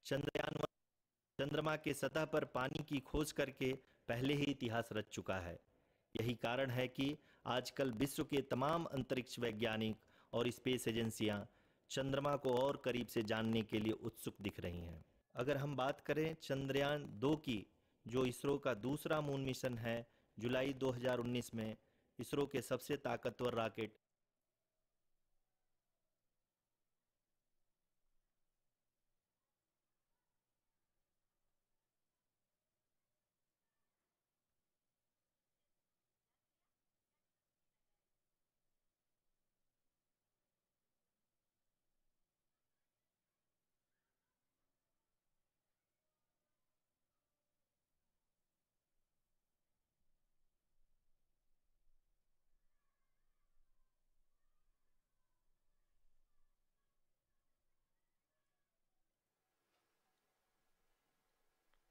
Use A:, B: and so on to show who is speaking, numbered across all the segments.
A: चंद्रयान चंद्रमा के सतह पर पानी की खोज करके पहले ही इतिहास रच चुका है। यही कारण है कि आजकल विश्व के तमाम अंतरिक्ष वैज्ञानिक और स्पेस एजेंसियां चंद्रमा को और करीब से जानने के लिए उत्सुक दिख रही हैं। अगर हम बात करें चंद्रयान 2 की, जो इसरो का दूसरा मून मिशन है, जुलाई 2019 में इसरो के सबसे ताकतवर रॉकेट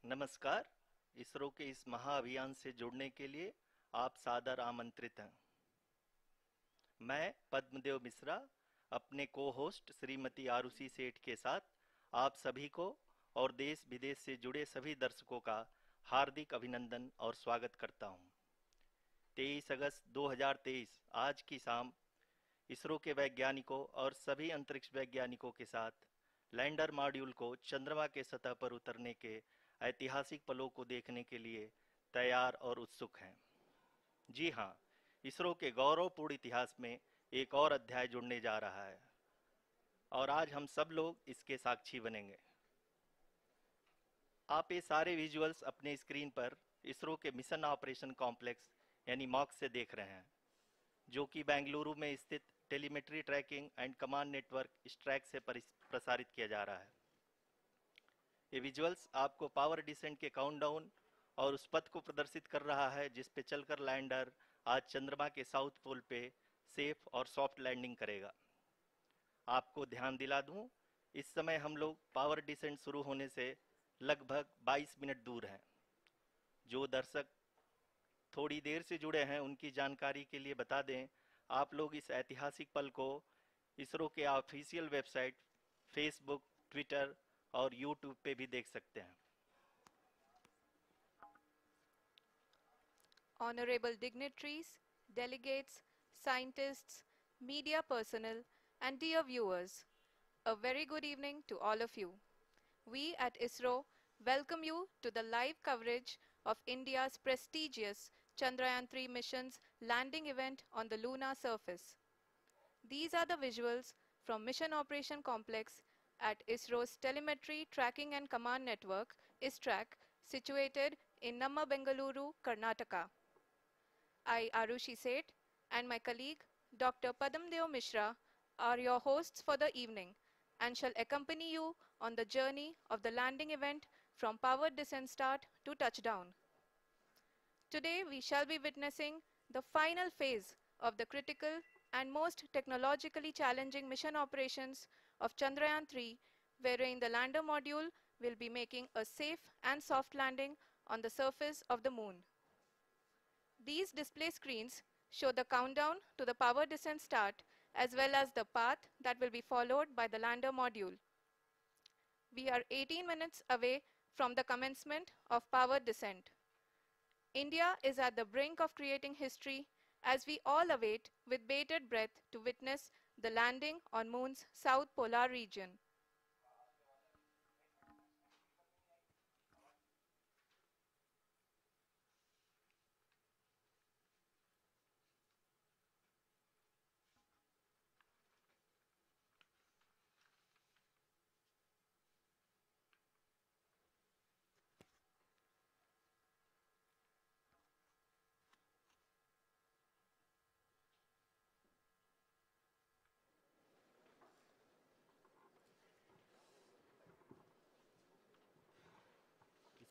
A: नमस्कार। इसरो के इस महाअभियान से जुड़ने के लिए आप सादर आमंत्रित हैं। मैं पद्मदेव मिश्रा अपने को होस्ट श्रीमती आरुषि सेठ के साथ आप सभी को और देश विदेश से जुड़े सभी दर्शकों का हार्दिक अभिनंदन और स्वागत करता हूं। 23 अगस्त 2023 आज की शाम इसरो के वैज्ञानिकों और सभी अंतरिक्ष वैज्ञानिकों के साथ लैंडर मॉड्यूल को चंद्रमा के सतह पर उतरने के ऐतिहासिक पलों को देखने के लिए तैयार और उत्सुक हैं। जी हाँ, इसरो के गौरवपूर्ण इतिहास में एक और अध्याय जुड़ने जा रहा है और आज हम सब लोग इसके साक्षी बनेंगे। आप ये सारे विजुअल्स अपने स्क्रीन पर इसरो के मिशन ऑपरेशन कॉम्प्लेक्स यानी मॉक्स से देख रहे हैं, जो कि बेंगलुरु में स्थित telemetry tracking and command network ISTRAC से प्रसारित किया जा रहा है। ये विजुअल्स आपको पावर डिसेंट के काउंटडाउन और उस पथ को प्रदर्शित कर रहा है जिस पे चलकर लैंडर आज चंद्रमा के साउथ पोल पे सेफ और सॉफ्ट लैंडिंग करेगा। आपको ध्यान दिला दूं, इस समय हम लोग पावर डिसेंट शुरू होने से लगभग 22 मिनट दूर हैं। जो दर्शक थोड़ी देर से जुड़े हैं उनकी जानकारी के लिए बता दें, आप लोग इस ऐतिहासिक पल को इसरो के ऑफिशियल वेबसाइट, फेसबुक, ट्विटर और यूट्यूब पे भी देख सकते हैं।
B: Honorable dignitaries, delegates, scientists, media personnel, and dear viewers, a very good evening to all of you. We at ISRO welcome you to the live coverage of India's prestigious Chandrayaan-3 mission's landing event on the lunar surface. These are the visuals from Mission Operation Complex at ISRO's Telemetry Tracking and Command Network, ISTRAC, situated in Namma, Bengaluru, Karnataka. I, Arushi Seth, and my colleague, Dr. Padamdeo Mishra, are your hosts for the evening and shall accompany you on the journey of the landing event from powered descent start to touchdown. Today, we shall be witnessing the final phase of the critical and most technologically challenging mission operations of Chandrayaan-3, wherein the lander module will be making a safe and soft landing on the surface of the moon. These display screens show the countdown to the power descent start as well as the path that will be followed by the lander module. We are 18 minutes away from the commencement of power descent. India is at the brink of creating history as we all await with bated breath to witness the landing on Moon's south polar region.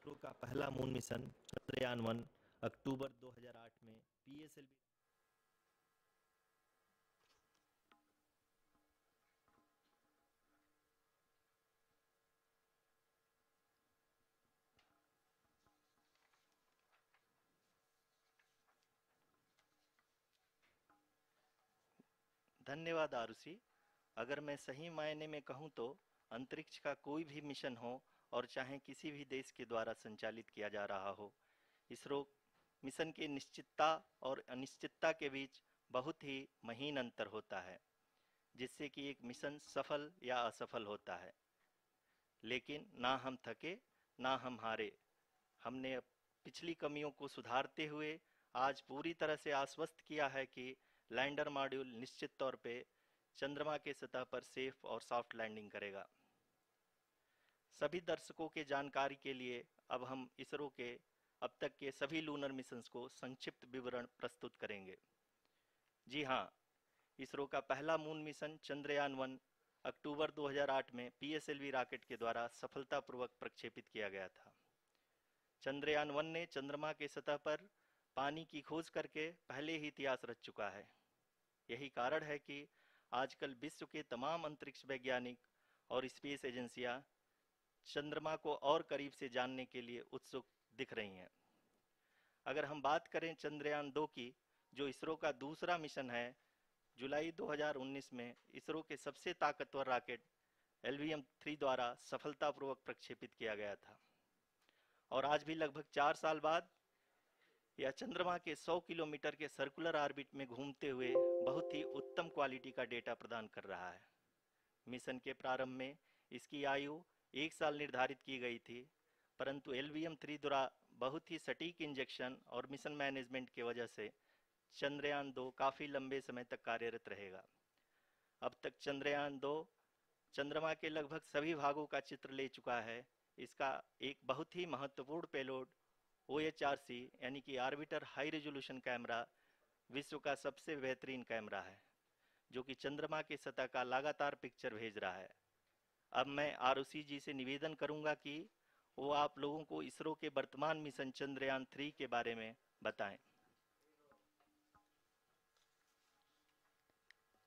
A: ISRO का पहला moon mission Chandrayaan 1 अक्टूबर 2008 में PSLV धन्यवाद आरुषि। अगर मैं सही मायने में कहूं तो अंतरिक्ष का कोई भी मिशन हो और चाहे किसी भी देश के द्वारा संचालित किया जा रहा हो, इसरो मिशन की निश्चितता और अनिश्चितता के बीच बहुत ही महीन अंतर होता है, जिससे कि एक मिशन सफल या असफल होता है। लेकिन ना हम थके, ना हम हारे। हमने पिछली कमियों को सुधारते हुए आज पूरी तरह से आश्वस्त किया है कि लैंडर मॉड्यूल निश्चित तौर पे चंद्रमा के सतह पर सेफ और सॉफ्ट लैंडिंग करेगा। सभी दर्शकों के जानकारी के लिए अब हम इसरो के अब तक के सभी लूनर मिशंस को संक्षिप्त विवरण प्रस्तुत करेंगे। जी हाँ, इसरो का पहला मून मिशन चंद्रयान-1 अक्टूबर 2008 में पीएसएलवी रॉकेट के द्वारा सफलतापूर्वक प्रक्षेपित किया गया था। चंद्रयान-1 ने चंद्रमा के सतह पर पानी की खोज करके पहले ही इतिहास रच चुका है। यही कारण है कि आजकल विश्व के तमाम अंतरिक्ष वैज्ञानिक और स्पेस एजेंसियां चंद्रमा को और करीब से जानने के लिए उत्सुक दिख रही हैं। अगर हम बात करें चंद्रयान-2 की, जो इसरो का दूसरा मिशन है, जुलाई 2019 में इसरो के सबसे ताकतवर रॉकेट LVM-3 द्वारा सफलतापूर्वक प्रक्षेपित किया गया था और आज भी लगभग 4 साल बाद यह चंद्रमा के 100 किलोमीटर के सर्कुलर ऑर्बिट में घूमते हुए बहुत ही उत्तम क्वालिटी का डेटा प्रदान कर रहा है। मिशन के प्रारंभ में इसकी आयु 1 साल निर्धारित की गई थी, परंतु LVM-3 द्वारा बहुत ही सटीक इंजेक्शन और मिशन मैनेजमेंट की वजह से चंद्रयान-2 काफ़ी लंबे समय तक कार्यरत रहेगा। अब तक चंद्रयान-2 चंद्रमा के लगभग सभी भागों का चित्र ले चुका है। इसका एक बहुत ही महत्वपूर्ण पेलोड OHRC यानी कि ऑर्बिटर हाई रेजोल्यूशन कैमरा विश्व का सबसे बेहतरीन कैमरा है, जो कि चंद्रमा के सतह का लगातार पिक्चर भेज रहा है। अब मैं ROC जी से निवेदन करूंगा कि वो आप लोगों को इसरो के वर्तमान मिशन चंद्रयान-3 के बारे में बताएं।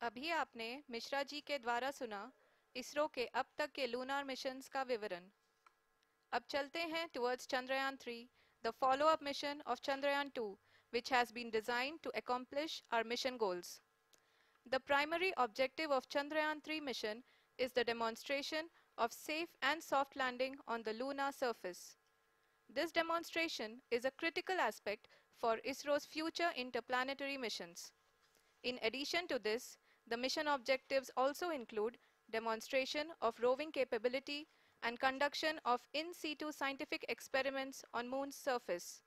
B: अभी आपने मिश्रा जी के द्वारा सुना इसरो के अब तक के लूनार मिशंस का विवरण। अब चलते हैं towards Chandrayaan-3, the follow-up mission of Chandrayaan-2, which has been designed to accomplish our mission goals. The primary objective of Chandrayaan-3 mission is the demonstration of safe and soft landing on the lunar surface. This demonstration is a critical aspect for ISRO's future interplanetary missions. In addition to this, the mission objectives also include demonstration of roving capability and conduction of in situ scientific experiments on Moon's surface.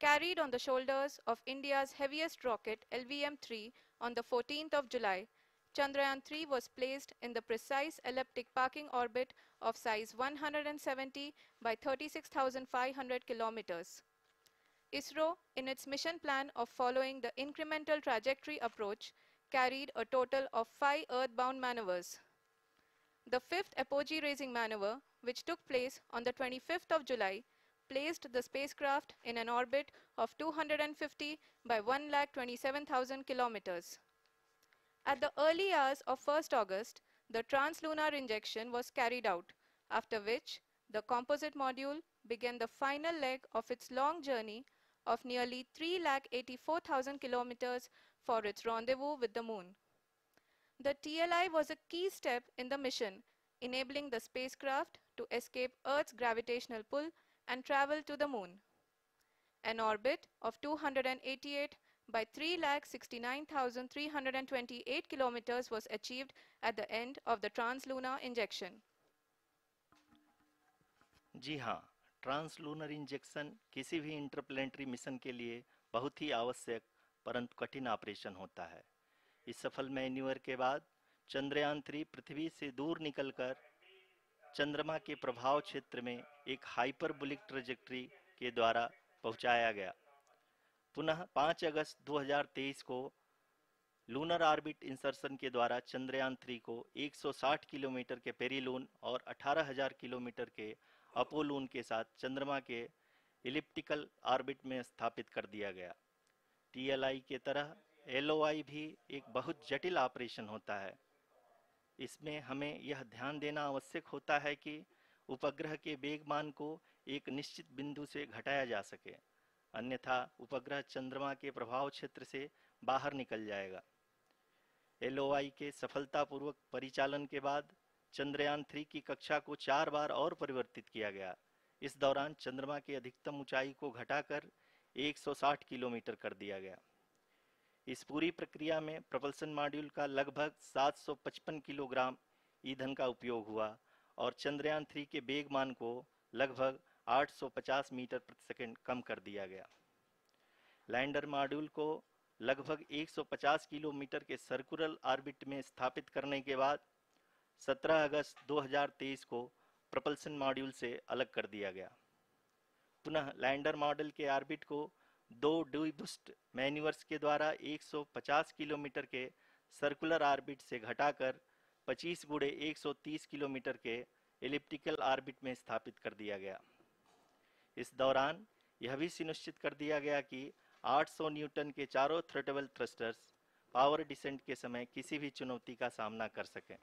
B: Carried on the shoulders of India's heaviest rocket LVM-3 on the 14th of July, Chandrayaan-3 was placed in the precise elliptic parking orbit of size 170 by 36,500 kilometers. ISRO, in its mission plan of following the incremental trajectory approach, carried a total of 5 earthbound maneuvers. The fifth apogee raising maneuver, which took place on the 25th of July, placed the spacecraft in an orbit of 250 by 1,27,000 kilometers. At the early hours of 1st August, the translunar injection was carried out, after which the composite module began the final leg of its long journey of nearly 3,84,000 kilometers for its rendezvous with the Moon. The TLI was a key step in the mission, enabling the spacecraft to escape Earth's gravitational pull and travel to the Moon. An orbit of 288 by 3,69,328 kilometers was achieved at the end of the translunar injection.
A: जी हाँ, translunar injection किसी भी interplanetary mission के लिए बहुत ही आवश्यक परंतु कठिन operation होता है। इस सफल मैन्यूवर के बाद चंद्रयान-3 पृथ्वी से दूर निकलकर चंद्रमा के प्रभाव क्षेत्र में एक हाइपरबोलिक ट्रेजेक्टरी के द्वारा पहुंचाया गया। पुनः 5 अगस्त 2023 को लूनर ऑर्बिट इंसर्शन के द्वारा चंद्रयान-3 को 160 किलोमीटर के पेरिलून और 18,000 किलोमीटर के अपोलून के साथ चंद्रमा के इलिप्टिकल ऑर्बिट में स्थापित कर दिया गया। TLI के तरह LOI भी एक बहुत जटिल ऑपरेशन होता है। इसमें हमें यह ध्यान देना आवश्यक होता है कि उपग्रह के वेग मान को एक निश्चित बिंदु से घटाया जा सके, अन्यथा उपग्रह चंद्रमा के प्रभाव क्षेत्र से बाहर निकल जाएगा। LOI के सफलतापूर्वक परिचालन के बाद चंद्रयान 3 की कक्षा को 4 बार और परिवर्तित किया गया। इस दौरान चंद्रमा की अधिकतम ऊंचाई को घटाकर 160 किलोमीटर कर दिया गया। इस पूरी प्रक्रिया में propulsion मॉड्यूल का लगभग 755 किलोग्राम ईंधन का उपयोग हुआ और चंद्रयान 3 के वेग मान को लगभग 850 मीटर प्रति सेकंड कम कर दिया गया। लैंडर मॉड्यूल को लगभग 150 किलोमीटर के सर्कुलर ऑर्बिट में स्थापित करने के बाद 17 अगस्त 2023 को propulsion मॉड्यूल से अलग कर दिया गया। पुनः लैंडर मॉडल के ऑर्बिट को 2 डीबूस्ट मैन्यूवर्स के द्वारा 150 किलोमीटर के सर्कुलर ऑर्बिट से घटाकर 25 गुणे 130 किलोमीटर के एलिप्टिकल ऑर्बिट में स्थापित कर दिया गया। इस दौरान यह भी सुनिश्चित कर दिया गया कि 800 न्यूटन के चारों थ्रोटल थ्रस्टर्स पावर डिसेंट के समय किसी भी चुनौती का सामना कर सकें।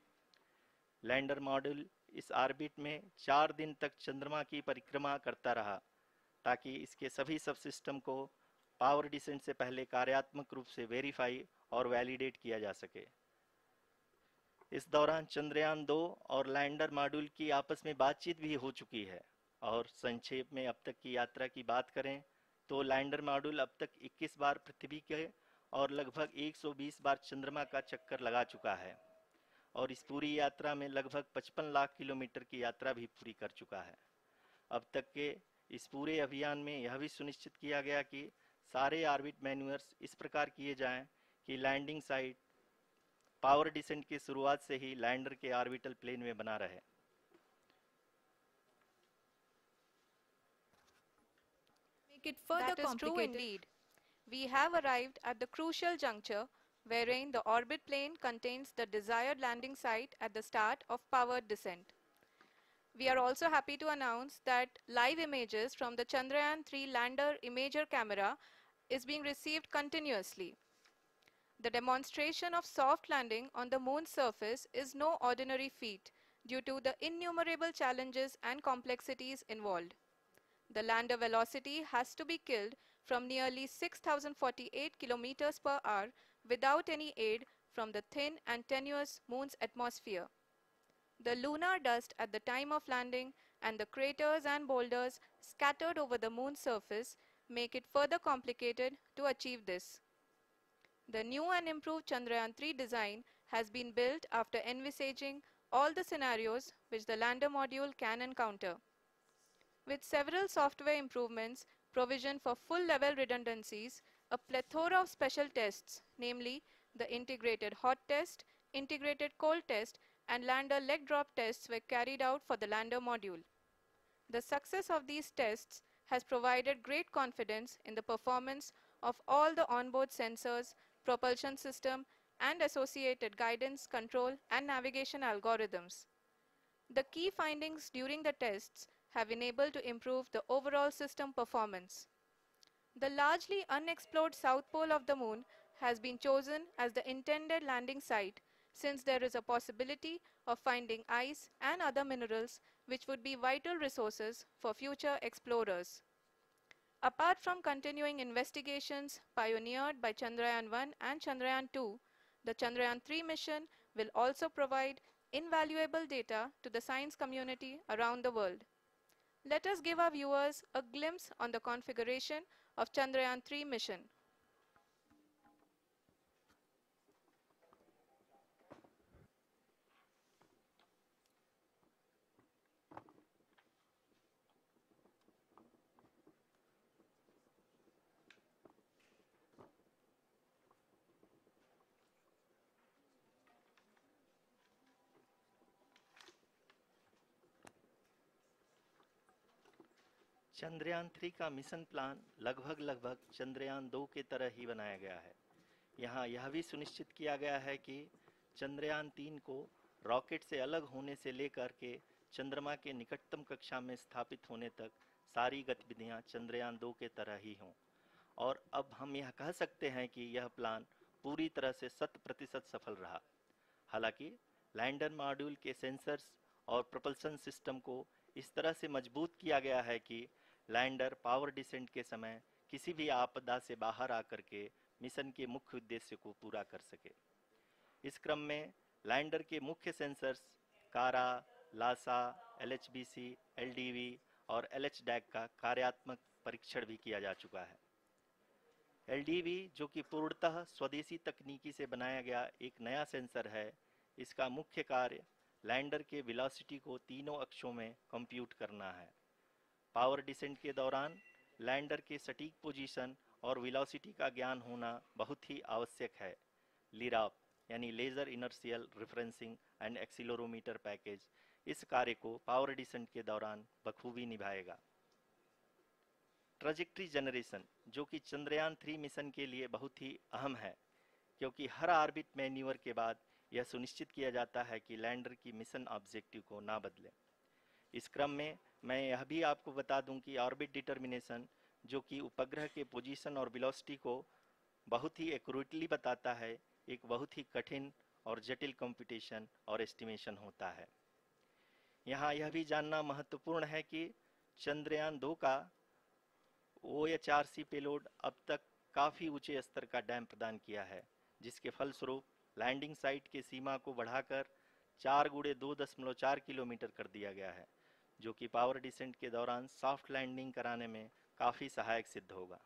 A: लैंडर मॉड्यूल इस ऑर्बिट में 4 दिन तक चंद्रमा की परिक्रमा करता रहा ताकि इसके सभी सब सिस्टम को पावर डिसेंट से पहले कार्यात्मक रूप से वेरीफाई और वैलिडेट किया जा सके। इस दौरान चंद्रयान 2 और लैंडर मॉड्यूल की आपस में बातचीत भी हो चुकी है। और संक्षेप में अब तक की यात्रा की बात करें तो लैंडर मॉड्यूल अब तक 21 बार पृथ्वी के और लगभग 120 बार चंद्रमा का चक्कर लगा चुका है और इस पूरी यात्रा में लगभग 55 लाख किलोमीटर की यात्रा भी पूरी कर चुका है। अब तक के इस पूरे अभियान में यह भी सुनिश्चित किया गया कि सारे ऑर्बिट मैन्यूवर्स इस प्रकार किए जाएं कि लैंडिंग साइट पावर डिसेंट की शुरुआत से ही लैंडर के ऑर्बिटल प्लेन में बना रहे।
C: Make it further
B: That is true
C: complicated.
B: indeed. We have arrived at the crucial juncture wherein the orbit plane contains the desired landing site at the start of powered descent. We are also happy to announce that live images from the Chandrayaan 3 lander imager camera is being received continuously. The demonstration of soft landing on the moon's surface is no ordinary feat due to the innumerable challenges and complexities involved. The lander velocity has to be killed from nearly 6,048 kilometers per hour without any aid from the thin and tenuous moon's atmosphere. The lunar dust at the time of landing and the craters and boulders scattered over the moon's surface make it further complicated to achieve this. The new and improved Chandrayaan 3 design has been built after envisaging all the scenarios which the lander module can encounter. With several software improvements, provision for full-level redundancies, a plethora of special tests, namely the integrated hot test, integrated cold test, and lander leg drop tests were carried out for the lander module. The success of these tests has provided great confidence in the performance of all the onboard sensors, propulsion system, and associated guidance, control, and navigation algorithms. The key findings during the tests have enabled to improve the overall system performance. The largely unexplored south pole of the moon has been chosen as the intended landing site since there is a possibility of finding ice and other minerals which would be vital resources for future explorers. Apart from continuing investigations pioneered by Chandrayaan 1 and Chandrayaan 2, the Chandrayaan 3 mission will also provide invaluable data to the science community around the world. Let us give our viewers a glimpse on the configuration of Chandrayaan 3 mission.
A: Chandrayaan 3 का mission plan लगभग चंद्रयान 2 के तरह ही बनाया गया है। यहाँ यह भी सुनिश्चित किया गया है कि चंद्रयान 3 को रॉकेट से अलग होने से लेकर के चंद्रमा के निकटतम कक्षा में स्थापित होने तक सारी गतिविधियाँ चंद्रयान 2 के तरह ही हों। और अब हम यह कह सकते हैं कि यह प्लान पूरी तरह से 100% सफल रहा। हालांकि लैंडर मॉड्यूल के सेंसर्स और प्रोपल्शन सिस्टम को इस तरह से मजबूत किया गया है कि लैंडर पावर डिसेंट के समय किसी भी आपदा से बाहर आकर के मिशन के मुख्य उद्देश्य को पूरा कर सके। इस क्रम में लैंडर के मुख्य सेंसर्स कारा, लासा, LHBC, LDV और LHDAC का कार्यात्मक परीक्षण भी किया जा चुका है। LDV, जो कि पूर्णतः स्वदेशी तकनीकी से बनाया गया एक नया सेंसर है, इसका मुख्य कार्य लैंडर के वेलोसिटी को तीनों अक्षों में कंप्यूट करना है। पावर डिसेंट के दौरान लैंडर के सटीक पोजीशन और वेलोसिटी का ज्ञान होना बहुत ही आवश्यक है। लिराप यानी laser inertial referencing and accelerometer package इस कार्य को पावर डिसेंट के दौरान बखूबी निभाएगा। ट्रैजेक्टरी जनरेशन, जो कि चंद्रयान 3 मिशन के लिए बहुत ही अहम है, क्योंकि हर ऑर्बिट मैन्यूवर के बाद यह सुनिश्चित किया जाता है कि लैंडर की मिशन ऑब्जेक्टिव को ना बदले। इस क्रम में मैं यह भी आपको बता दूं कि ऑर्बिट डिटर्मिनेशन, जो कि उपग्रह के पोजीशन और वेलोसिटी को बहुत ही एक्यूरेटली बताता है, एक बहुत ही कठिन और जटिल कंप्यूटेशन और एस्टिमेशन होता है। यहाँ यह भी जानना महत्वपूर्ण है कि चंद्रयान 2 का OHRC पेलोड अब तक काफ़ी ऊंचे स्तर का डैम प्रदान किया है, जिसके फलस्वरूप लैंडिंग साइट के सीमा को बढ़ाकर 4 गुणे 2.4 किलोमीटर कर दिया गया है, जो कि पावर डिसेंट के दौरान सॉफ्ट लैंडिंग कराने में काफ़ी सहायक सिद्ध होगा।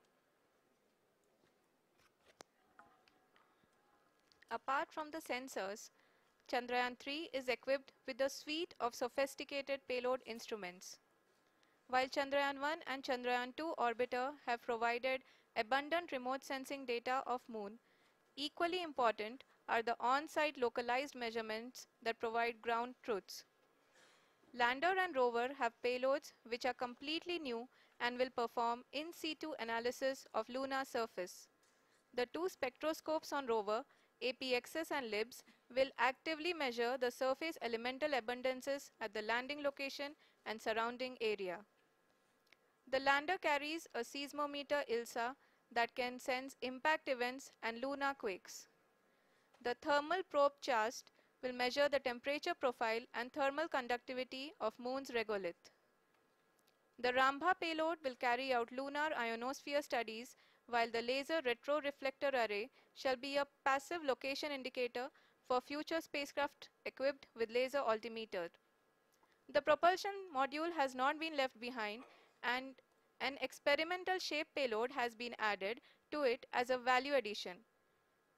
B: Apart from the sensors, Chandrayaan 3 is equipped with a suite of sophisticated payload instruments. While Chandrayaan 1 and Chandrayaan 2 orbiter have provided abundant remote sensing data of Moon, equally important are the on-site localized measurements that provide ground truths. Lander and rover have payloads which are completely new and will perform in situ analysis of lunar surface. The two spectroscopes on rover, APXS and LIBS, will actively measure the surface elemental abundances at the landing location and surrounding area. The lander carries a seismometer ILSA that can sense impact events and lunar quakes. The thermal probe CHAST will measure the temperature profile and thermal conductivity of Moon's regolith. The Rambha payload will carry out lunar ionosphere studies, while the laser retroreflector array shall be a passive location indicator for future spacecraft equipped with laser altimeter. The propulsion module has not been left behind, and an experimental shape payload has been added to it as a value addition.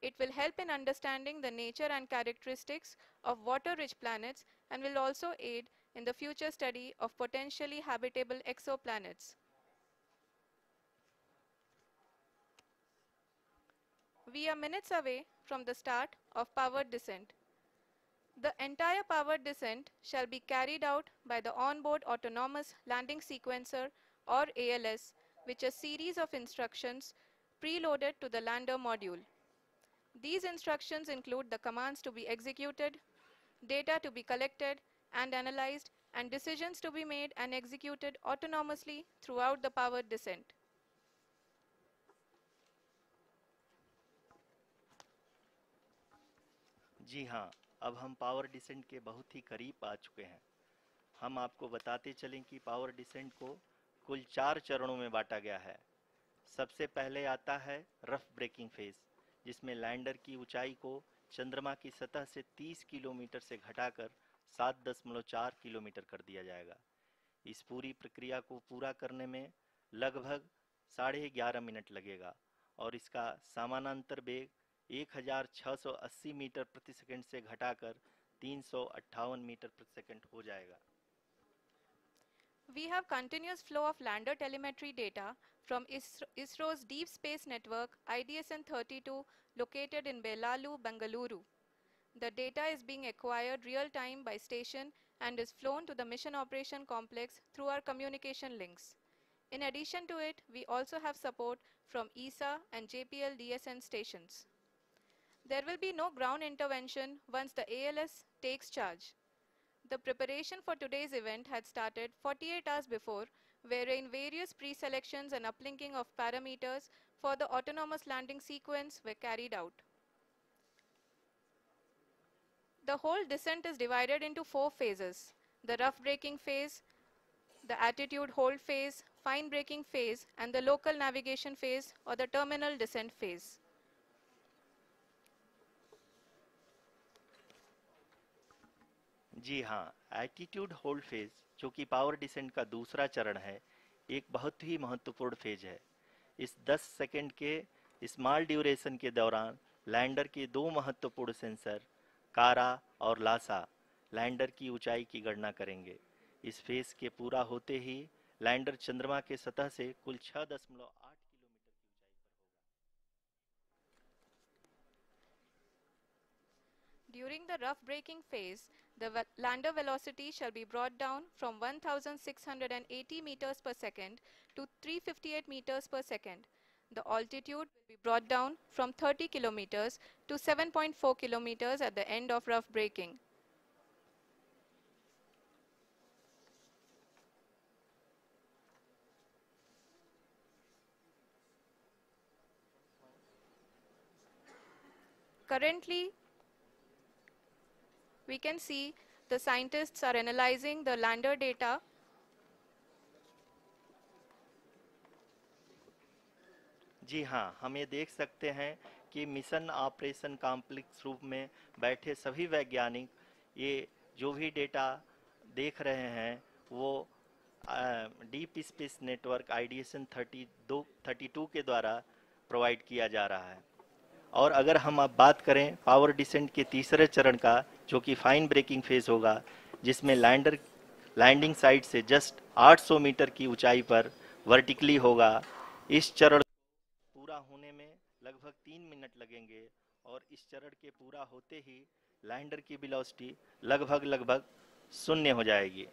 B: It will help in understanding the nature and characteristics of water-rich planets and will also aid in the future study of potentially habitable exoplanets. We are minutes away from the start of powered descent. The entire powered descent shall be carried out by the onboard autonomous landing sequencer, or ALS, which is a series of instructions preloaded to the lander module. These instructions include the commands to be executed, data to be collected and analyzed, and decisions to be made and executed autonomously throughout the powered descent.
A: जी हाँ, अब हम power descent के बहुत ही करीब आ चुके हैं। हम आपको बताते चलें कि पावर डिसेंट को कुल 4 चरणों में बांटा गया है। सबसे पहले आता है रफ ब्रेकिंग फेज, जिसमें लैंडर की ऊंचाई को चंद्रमा की सतह से 30 किलोमीटर से घटाकर 7.4 किलोमीटर कर दिया जाएगा। इस पूरी प्रक्रिया को पूरा करने में लगभग 11.5 मिनट लगेगा और इसका समानांतर वेग 1680 मीटर प्रति सेकंड से घटाकर 358 मीटर प्रति सेकंड हो जाएगा।
B: We have continuous flow of lander telemetry data from ISRO's Deep Space Network IDSN-32 located in Belalu, Bengaluru. The data is being acquired real-time by station and is flown to the Mission Operation Complex through our communication links. In addition to it, we also have support from ESA and JPL DSN stations. There will be no ground intervention once the ALS takes charge. The preparation for today's event had started 48 hours before, wherein various pre-selections and uplinking of parameters for the autonomous landing sequence were carried out. The whole descent is divided into 4 phases: the rough braking phase, the attitude hold phase, fine braking phase, and the local navigation phase or the terminal descent phase.
A: जी हाँ, attitude hold phase, जो कि power descent का दूसरा चरण है, एक बहुत ही महत्वपूर्ण फेज है। इस 10 सेकंड के स्मॉल ड्यूरेशन के दौरान लैंडर के दो महत्वपूर्ण सेंसर, कारा और लासा, लैंडर की ऊंचाई की गणना करेंगे। इस फेज के पूरा होते ही लैंडर चंद्रमा के सतह से कुल 6.8 किलोमीटर की
B: During the rough braking phase, the lander velocity shall be brought down from 1680 meters per second to 358 meters per second. The altitude will be brought down from 30 kilometers to 7.4 kilometers at the end of rough braking. Currently, we can see the scientists are analyzing the lander data.
A: जी हाँ, हम ये देख सकते हैं कि mission operation complex रूप में बैठे सभी वैज्ञानिक ये जो भी डेटा देख रहे हैं वो डीप स्पेस नेटवर्क आईडीएसन 32 के द्वारा प्रोवाइड किया जा रहा है। और अगर हम अब बात करें पावर डिसेंट के तीसरे चरण का, जो कि फाइन ब्रेकिंग फेज होगा, जिसमें लैंडर लैंडिंग साइट से जस्ट 800 मीटर की ऊंचाई पर वर्टिकली होगा। इस चरण पूरा होने में लगभग 3 मिनट लगेंगे और इस चरण के पूरा होते ही लैंडर की वेलोसिटी लगभग शून्य हो जाएगी।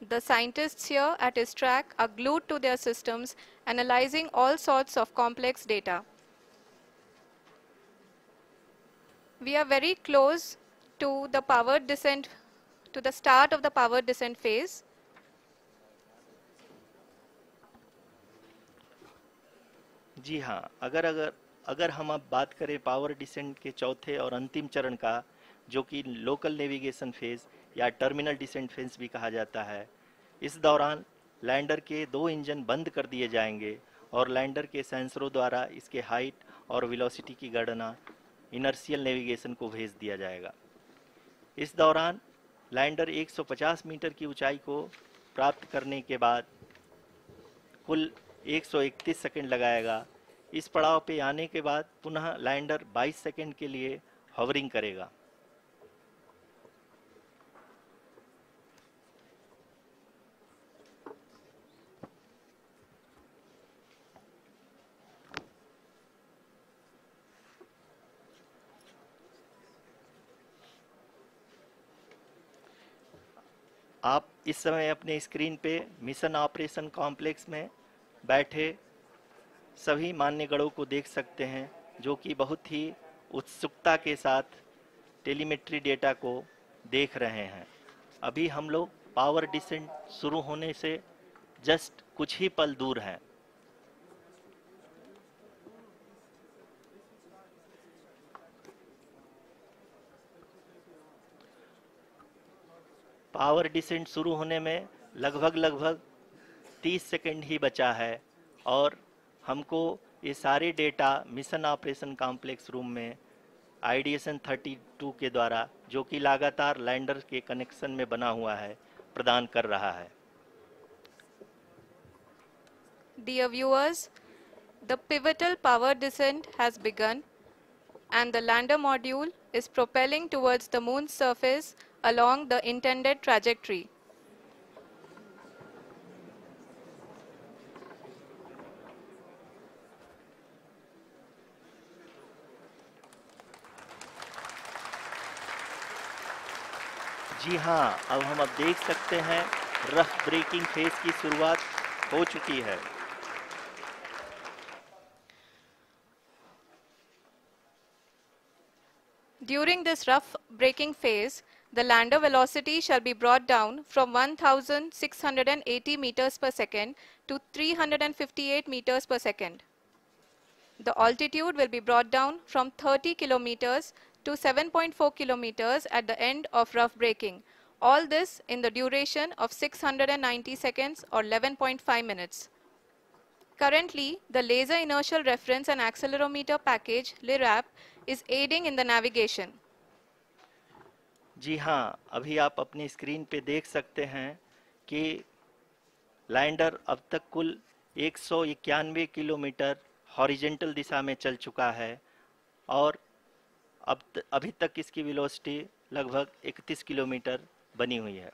B: The scientists here at ISTRAC are glued to their systems, analyzing all sorts of complex data. We are very close to the power descent, to the start of the power descent phase.
A: जी हाँ, अगर हम अब बात करें power descent के चौथे और अंतिम चरण का, जो कि लोकल नेविगेशन फेज या टर्मिनल डिसेंट फेज भी कहा जाता है, इस दौरान लैंडर के दो इंजन बंद कर दिए जाएंगे और लैंडर के सेंसरों द्वारा इसके हाइट और वेलोसिटी की गणना इनर्शियल नेविगेशन को भेज दिया जाएगा। इस दौरान लैंडर 150 मीटर की ऊंचाई को प्राप्त करने के बाद कुल 131 सेकंड लगाएगा। इस पड़ाव पे आने के बाद पुनः लैंडर 22 सेकंड के लिए हवरिंग करेगा। आप इस समय अपने स्क्रीन पे मिशन ऑपरेशन कॉम्प्लेक्स में बैठे सभी मान्यगणों को देख सकते हैं, जो कि बहुत ही उत्सुकता के साथ टेलीमेट्री डेटा को देख रहे हैं। अभी हम लोग पावर डिसेंट शुरू होने से जस्ट कुछ ही पल दूर हैं। पावर डिसेंट शुरू होने में लगभग 30 सेकंड ही बचा है और हमको ये सारे data mission operation complex room में आईडीएसन 32 के द्वारा, जो कि लगातार लैंडर के कनेक्शन में बना हुआ है, प्रदान कर रहा है।
B: Dear viewers, the pivotal power descent has begun and the lander module is propelling towards the moon's surface along the intended trajectory.
A: जी हाँ, अब हम देख सकते हैं रफ ब्रेकिंग फेज की शुरुआत हो चुकी है।
B: During this rough braking phase, the lander velocity shall be brought down from 1680 meters per second to 358 meters per second. The altitude will be brought down from 30 kilometers to 7.4 kilometers at the end of rough braking. All this in the duration of 690 seconds or 11.5 minutes. Currently, the Laser Inertial Reference and Accelerometer package, LIRAP, is aiding in the navigation.
A: जी हाँ, अभी आप अपनी screen पे देख सकते हैं कि lander अब तक कुल 191 किलोमीटर हॉरिजेंटल दिशा में चल चुका है और अभी तक इसकी वेलोसिटी लगभग 31 किलोमीटर बनी हुई है।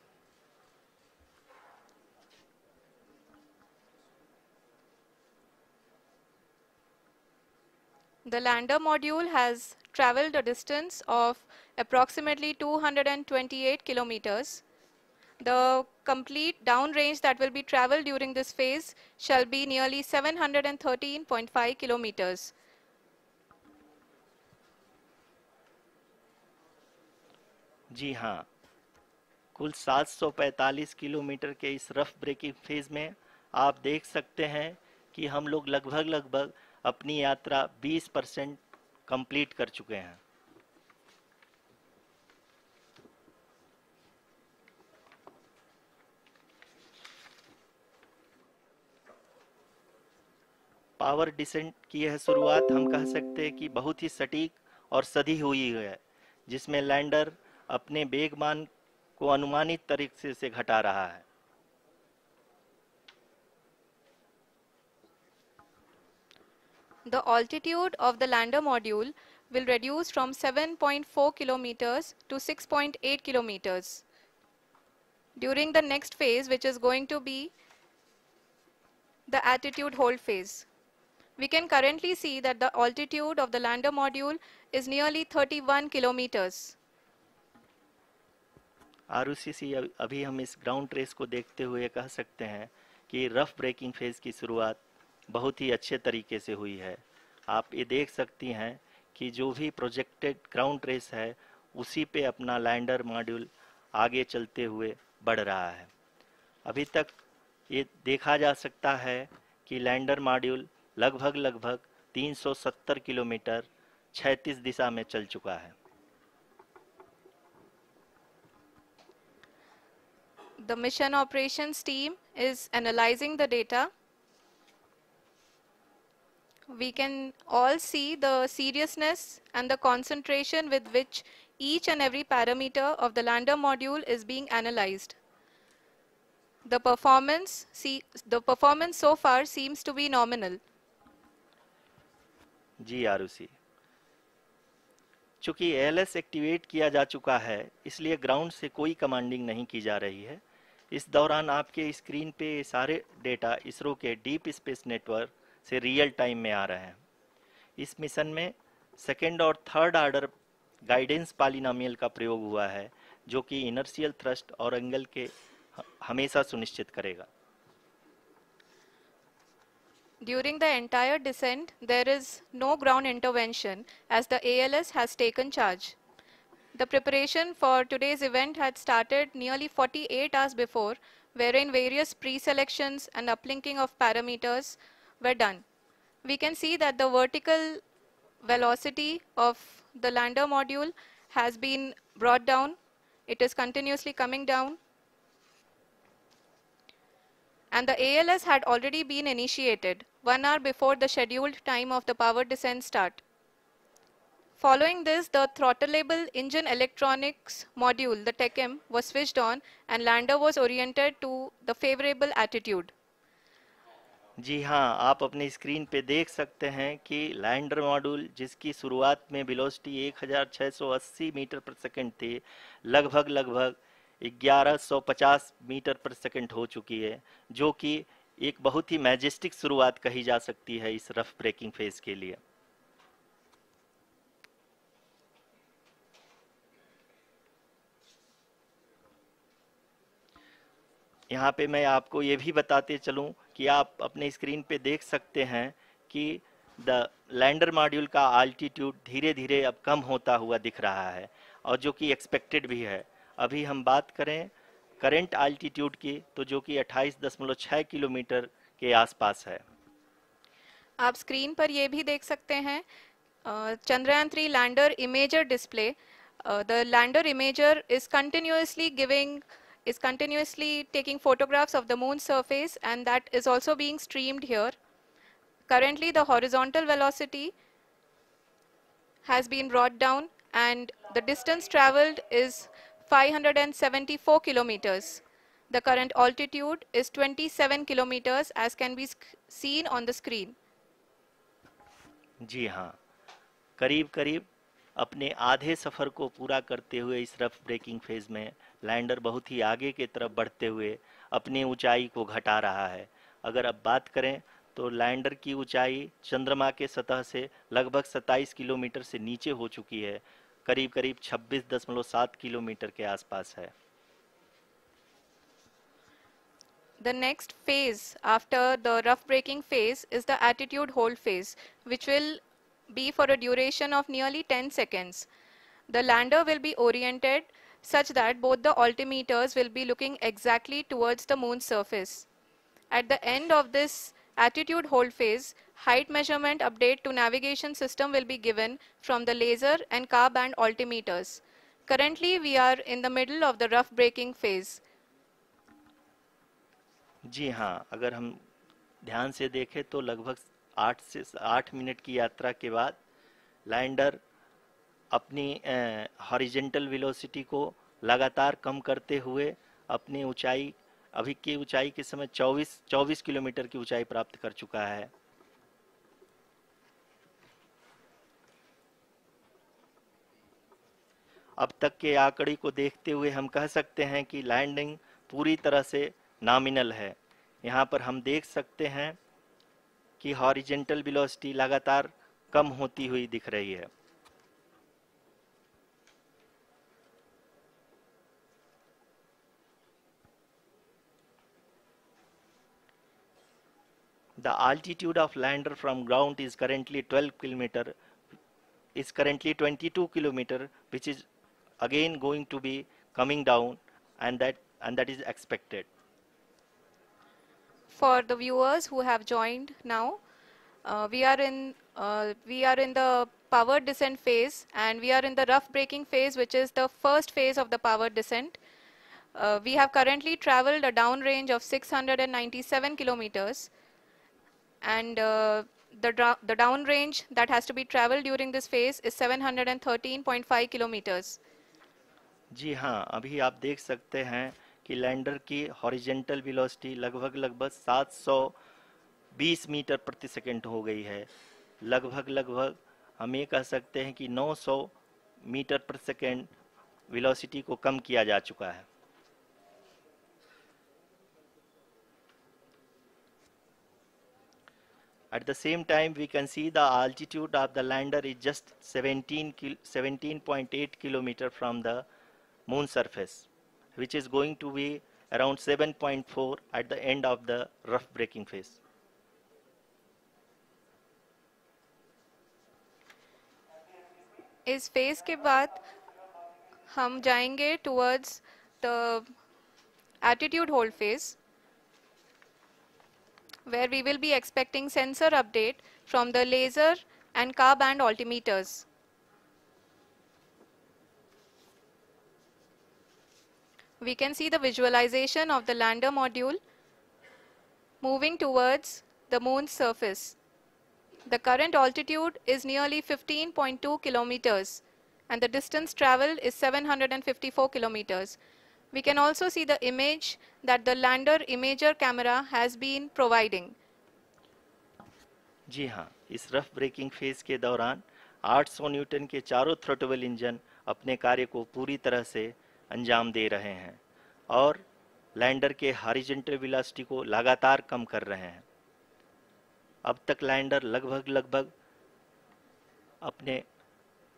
B: The lander module has traveled a distance of approximately 228 kilometers. The complete downrange that will be traveled during this phase shall be nearly 713.5 kilometers.
A: जी हाँ, कुल 745 किलोमीटर के इस रफ ब्रेकिंग फेज में आप देख सकते हैं कि हम लोग लगभग अपनी यात्रा 20% कंप्लीट कर चुके हैं। पावर डिसेंट की यह शुरुआत हम कह सकते हैं कि बहुत ही सटीक और सधी हुई है, जिसमें लैंडर अपने वेगमान को अनुमानित तरीके से घटा रहा है।
B: The altitude of the lander module will reduce from 7.4 kilometers to 6.8 kilometers. During the next phase, which is going to be the attitude hold phase. We can currently see that the altitude of the lander module is nearly 31 kilometers.
A: Arushi, अभी हम इस ground trace को देखते हुए कह सकते हैं कि रफ ब्रेकिंग फेज की शुरुआत बहुत ही अच्छे तरीके से हुई है। आप ये देख सकती हैं कि जो भी प्रोजेक्टेड ग्राउंड ट्रेस है उसी पे अपना लैंडर मॉड्यूल आगे चलते हुए बढ़ रहा है। अभी तक ये देखा जा सकता है कि लैंडर मॉड्यूल लगभग 370 किलोमीटर क्षैतिज दिशा में चल चुका है।
B: The mission operations team is analyzing the data. We can all see the seriousness and the concentration with which each and every parameter of the lander module is being analyzed. The performance so far seems to be nominal.
A: जी आरुषि, चूंकि ALS activate किया जा चुका है, इसलिए ground से कोई commanding नहीं की जा रही है। इस दौरान आपके स्क्रीन पे सारे डेटा इसरो के डीप स्पेस नेटवर्क से रियल टाइम में आ रहे हैं। इस मिशन में सेकेंड और थर्ड ऑर्डर गाइडेंस पॉलिनोमियल का प्रयोग हुआ है, जो कि इनर्शियल थ्रस्ट और एंगल के हमेशा सुनिश्चित करेगा।
B: During the entire descent, there is no ground intervention as the ALS has taken charge. The preparation for today's event had started nearly 48 hours before, wherein various pre-selections and uplinking of parameters were done. We can see that the vertical velocity of the lander module has been brought down. It is continuously coming down. And the ALS had already been initiated 1 hour before the scheduled time of the power descent start. Following this, the throttleable engine electronics module, the TECM, was switched on and lander was oriented to the favorable attitude.
A: जी हाँ, आप अपनी screen पे देख सकते हैं कि lander module, जिसकी शुरुआत में वेलोसिटी 1680 मीटर पर सेकंड थी, लगभग 1150 मीटर पर सेकंड हो चुकी है, जो कि एक बहुत ही मैजेस्टिक शुरुआत कही जा सकती है इस रफ ब्रेकिंग फेज के लिए। यहाँ पे मैं आपको ये भी बताते चलूँ कि आप अपने स्क्रीन पे देख सकते हैं कि द लैंडर मॉड्यूल का अल्टीट्यूड धीरे धीरे अब कम होता हुआ दिख रहा है, और जो कि एक्सपेक्टेड भी है। अभी हम बात करें करंट अल्टीट्यूड की, तो जो कि 28.6 किलोमीटर के आसपास है।
B: आप स्क्रीन पर ये भी देख सकते हैं Chandrayaan 3 lander imager display. The lander imager is continuously taking photographs of the moon's surface, and that is also being streamed here. Currently the horizontal velocity has been brought down and the distance traveled is 574 kilometers. The current altitude is 27 kilometers as can be seen on the screen.
A: जी हाँ, करीब करीब अपने आधे सफ़र को पूरा करते हुए इस रफ ब्रेकिंग फेज में लैंडर बहुत ही आगे की तरफ बढ़ते हुए अपनी ऊंचाई को घटा रहा है। अगर अब बात करें तो लैंडर की ऊंचाई चंद्रमा के सतह से लगभग 27 किलोमीटर से नीचे हो चुकी है, करीब करीब 26.7 किलोमीटर के आसपास है।
B: The next phase after the rough braking phase is the attitude hold phase, which will be for a duration of nearly 10 seconds. The lander will be oriented such that both the altimeters will be looking exactly towards the moon's surface. At the end of this attitude hold phase, height measurement update to navigation system will be given from the laser and car band altimeters. Currently, we are in the middle of the rough braking phase.
A: जी हाँ, अगर हम ध्यान से देखें तो लगभग 8 minute की यात्रा के बाद लैंडर अपनी हॉरिजेंटल वेलोसिटी को लगातार कम करते हुए अपनी ऊंचाई अभी की ऊंचाई के समय 24 किलोमीटर की ऊंचाई प्राप्त कर चुका है। अब तक के आंकड़े को देखते हुए हम कह सकते हैं कि लैंडिंग पूरी तरह से नॉमिनल है। यहाँ पर हम देख सकते हैं कि हॉरिजेंटल वेलोसिटी लगातार कम होती हुई दिख रही है। The altitude of lander from ground is currently 22 kilometer, which is again going to be coming down, and that is expected.
B: For the viewers who have joined now, we are in the powered descent phase, and we are in the rough braking phase, which is the first phase of the powered descent. We have currently traveled a downrange of 697 kilometers, and the downrange that has to be traveled during this phase is 713.5 kilometers.
A: जी हाँ, अभी आप देख सकते हैं कि lander की horizontal velocity लगभग 720 metre प्रति सेकंड हो गई है। लगभग हम ये कह सकते हैं कि 900 मीटर प्रति सेकंड वेलोसिटी को कम किया जा चुका है। At the same time, we can see the altitude of the lander is just 17.8 kilometer from the moon surface, which is going to be around 7.4 at the end of the rough braking phase.
B: इस phase के बाद हम जाएंगे towards the attitude hold phase, where we will be expecting sensor update from the laser and car band altimeters. We can see the visualization of the lander module moving towards the moon's surface. The current altitude is nearly 15.2 kilometers, and the distance traveled is 754 kilometers. We can also see the image that the lander imager camera has been providing.
A: जी हाँ, इस rough breaking phase के दौरान 800 Newton के चारों throttle engine अपने कार्य को पूरी तरह से अंजाम दे रहे हैं और लैंडर के हॉरिजॉन्टल वेलोसिटी को लगातार कम कर रहे हैं। अब तक लैंडर लगभग अपने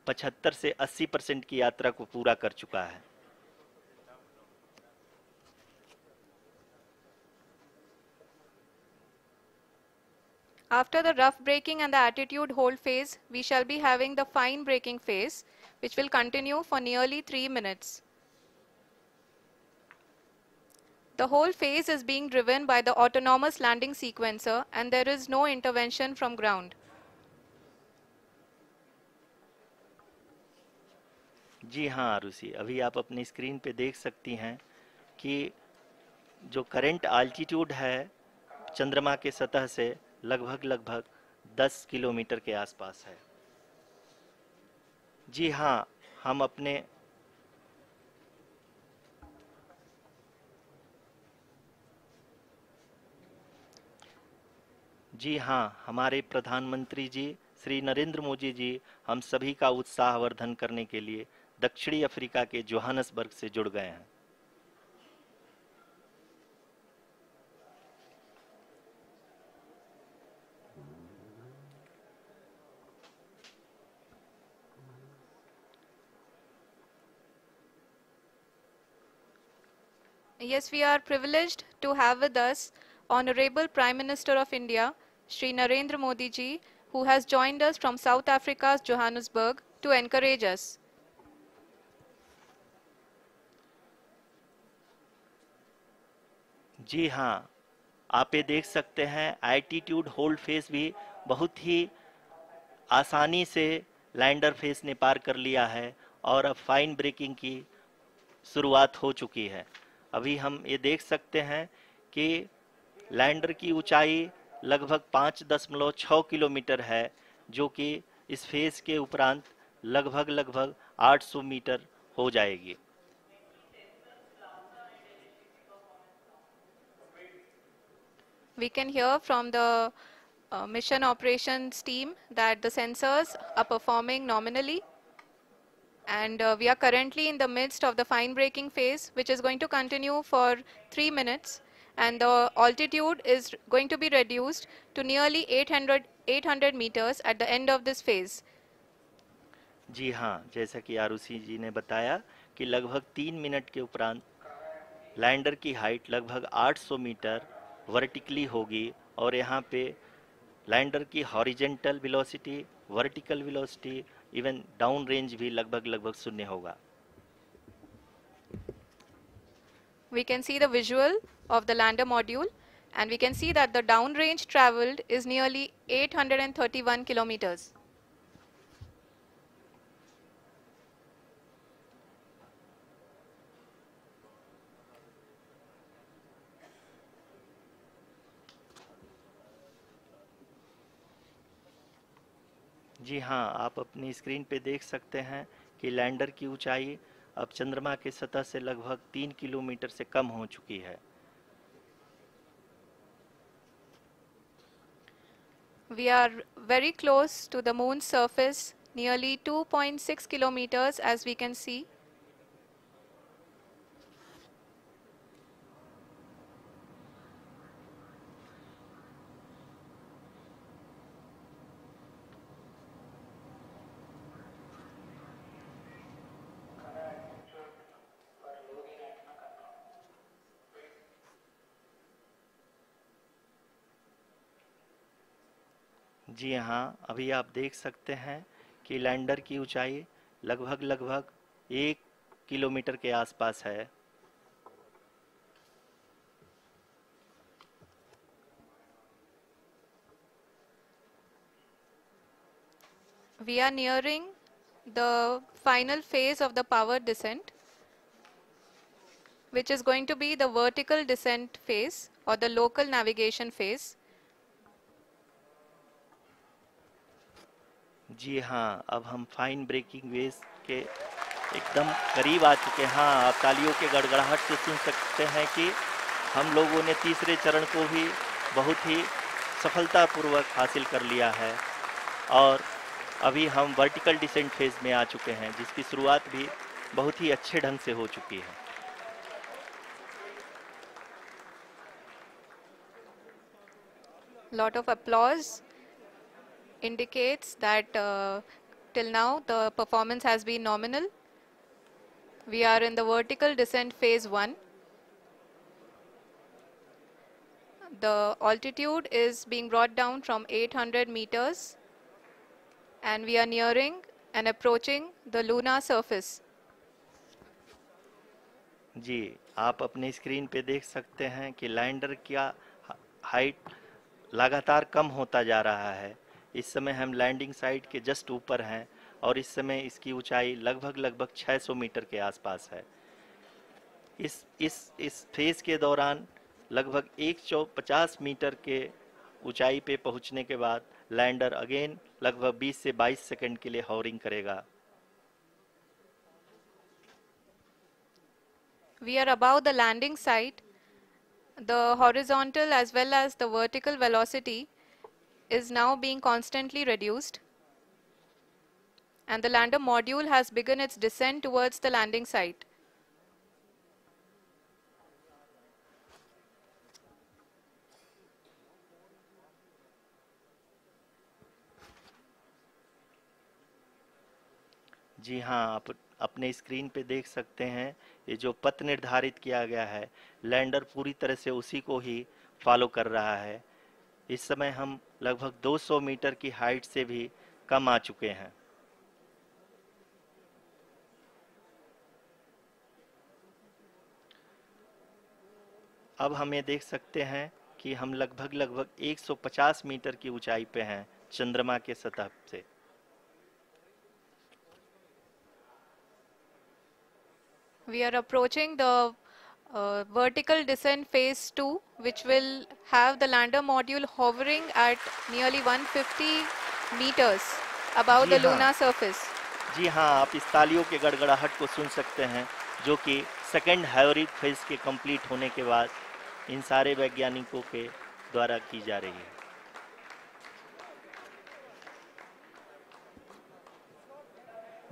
A: 75 से 80% की यात्रा को पूरा कर चुका है।
B: After the rough braking and the attitude hold phase, we shall be having the fine braking phase, which will continue for nearly 3 minutes. The whole phase is being driven by the autonomous landing sequencer, and there is no intervention from ground.
A: जी हाँ आरुषि, अभी आप अपनी screen पे देख सकती हैं कि जो करंट आल्टीट्यूड है चंद्रमा के सतह से लगभग 10 किलोमीटर के आसपास है। जी हाँ, हम अपने जी हाँ, हमारे प्रधानमंत्री जी श्री नरेंद्र मोदी जी हम सभी का उत्साहवर्धन करने के लिए दक्षिणी अफ्रीका के जोहानसबर्ग से जुड़ गए हैं।
B: Yes, we are privileged to have with us Honorable Prime Minister of India, Shri Narendra Modi ji, who has joined us from South Africa's Johannesburg to encourage us.
A: जी हाँ, आप ये देख सकते हैं एल्टीट्यूड होल्ड फेस भी बहुत ही आसानी से लैंडर फेस ने पार कर लिया है और अब फाइन ब्रेकिंग की शुरुआत हो चुकी है। अभी हम ये देख सकते हैं कि लैंडर की ऊंचाई लगभग 5.6 किलोमीटर है, जो कि इस फेज के उपरांत लगभग 800 मीटर हो जाएगी।
B: We can hear from the mission operations team that the sensors are performing nominally, and we are currently in the midst of the fine braking phase, which is going to continue for 3 minutes, and the altitude is going to be reduced to nearly 800 meters at the end of this phase.
A: जी हाँ, जैसा कि आरुषि जी ने बताया कि लगभग 3 minute के उपरांत lander की हाइट लगभग 800 मीटर वर्टिकली होगी और यहाँ पे लैंडर की horizontal velocity, vertical velocity, even down range भी लगभग शून्य होगा।
B: We can see the visual of the lander module, and we can see that the downrange traveled is nearly 831 kilometers.
A: जी हाँ, आप अपनी स्क्रीन पे देख सकते हैं कि लैंडर की ऊंचाई अब चंद्रमा के सतह से लगभग 3 किलोमीटर से कम हो चुकी है।
B: We are very close to the moon's surface, nearly 2.6 kilometers as we can see.
A: जी हाँ, अभी आप देख सकते हैं कि लैंडर की ऊंचाई लगभग 1 किलोमीटर के आसपास है।
B: We are nearing the final phase of the power descent, which is going to be the vertical descent phase or the local navigation phase.
A: जी हाँ, अब हम फाइन ब्रेकिंग वेव के एकदम करीब आ चुके हैं। हाँ, आप तालियों के गड़गड़ाहट से सुन सकते हैं कि हम लोगों ने तीसरे चरण को भी बहुत ही सफलतापूर्वक हासिल कर लिया है और अभी हम वर्टिकल डिसेंट फेज में आ चुके हैं, जिसकी शुरुआत भी बहुत ही अच्छे ढंग से हो चुकी है।
B: Lot of applause indicates that till now the performance has been nominal. We are in the vertical descent phase 1. The altitude is being brought down from 800 meters, and we are nearing and approaching the lunar surface.
A: जी, आप अपने screen पे देख सकते हैं कि lander का height लगातार कम होता जा रहा है। इस समय हम लैंडिंग साइट के जस्ट ऊपर हैं और इस समय इसकी ऊंचाई लगभग 600 मीटर के आसपास है। इस फेज के दौरान लगभग 150 मीटर के ऊंचाई पे पहुंचने के बाद लैंडर अगेन लगभग 20 से 22 सेकंड के लिए हॉवरिंग करेगा।
B: We are above the landing site. The horizontal as well as the vertical velocity is now being constantly reduced, and the lander module has begun its descent towards the landing site.
A: जी हाँ, आप अपने screen पे देख सकते हैं ये जो पथ निर्धारित किया गया है, लैंडर पूरी तरह से उसी को ही फॉलो कर रहा है। इस समय हम लगभग 200 मीटर की हाइट से भी कम आ चुके हैं। अब हम ये देख सकते हैं कि हम लगभग 150 मीटर की ऊंचाई पे हैं चंद्रमा के सतह से।
B: We are approaching the vertical descent phase 2, which will have the lander module hovering at nearly 150 meters above the lunar surface.
A: जी हाँ, आप इस तालियों के गड़गड़ाहट को सुन सकते हैं, जो कि सेकंड हाइब्रिड फेज के कंप्लीट होने के बाद इन सारे वैज्ञानिकों के द्वारा की जा रही है।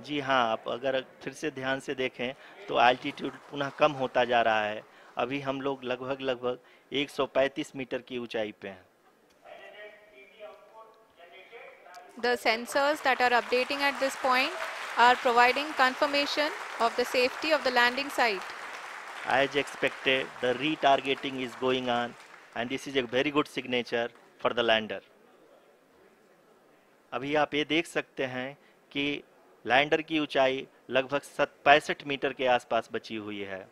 A: जी हाँ, आप अगर फिर से ध्यान से देखें तो एल्टीट्यूड पुनः कम होता जा रहा है। अभी हम लोग लगभग 135 मीटर की ऊंचाई पे हैं।
B: The sensors that are updating at this point are providing confirmation of the safety of the landing site.
A: As expected, the retargeting is going on, and this is a very good signature for the lander. अभी आप ये देख सकते हैं कि lander की ऊंचाई लगभग 65 मीटर के आसपास बची हुई है।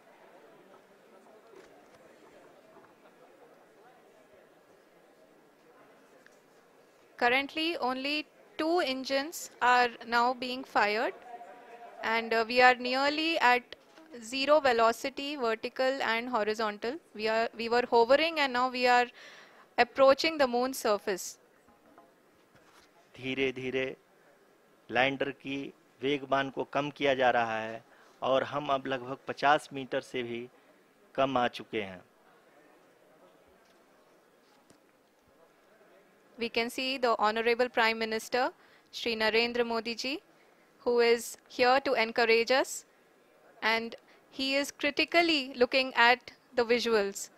B: Currently, only 2 engines are now being fired, and we are nearly at zero velocity, vertical and horizontal. We were hovering, and now we are approaching the moon's surface.
A: धीरे धीरे लैंडर की वेगमान को कम किया जा रहा है और हम अब लगभग 50 मीटर से भी कम आ चुके हैं।
B: We can see the Honorable Prime Minister, Shri Narendra Modi ji, who is here to encourage us, and he is critically looking at the visuals.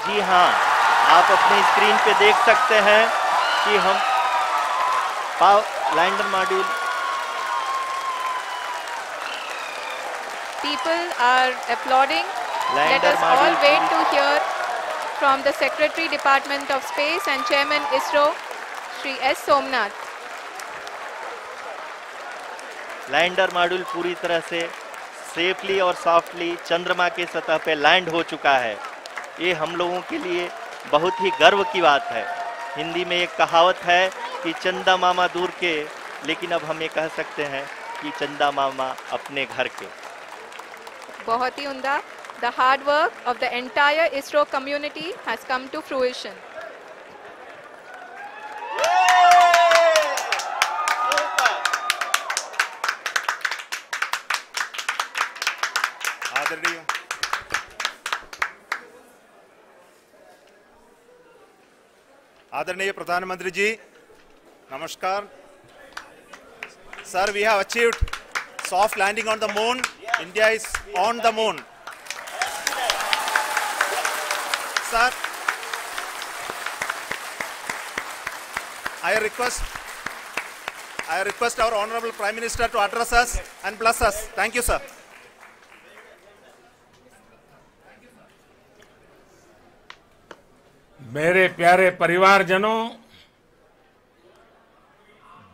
A: जी हाँ, आप अपने स्क्रीन पे देख सकते हैं कि हम lander module
B: People are applauding. Let us all wait to hear from the Secretary Department of Space and Chairman ISRO, Shri S. Somnath.
A: Lander module पूरी तरह से सेफली और सॉफ्टली चंद्रमा के सतह पे लैंड हो चुका है। ये हम लोगों के लिए बहुत ही गर्व की बात है। हिंदी में एक कहावत है कि चंदा मामा दूर के, लेकिन अब हम ये कह सकते हैं कि चंदा मामा अपने घर के।
B: बहुत ही उम्दा। The hard work of the entire ISRO community has come to fruition.
D: आदरणीय प्रधानमंत्री जी, नमस्कार। Sir, we have achieved soft landing on the moon. India is on the moon. Sir, I request our Honorable Prime Minister to address us and bless us. Thank you, sir.
E: मेरे प्यारे परिवारजनों,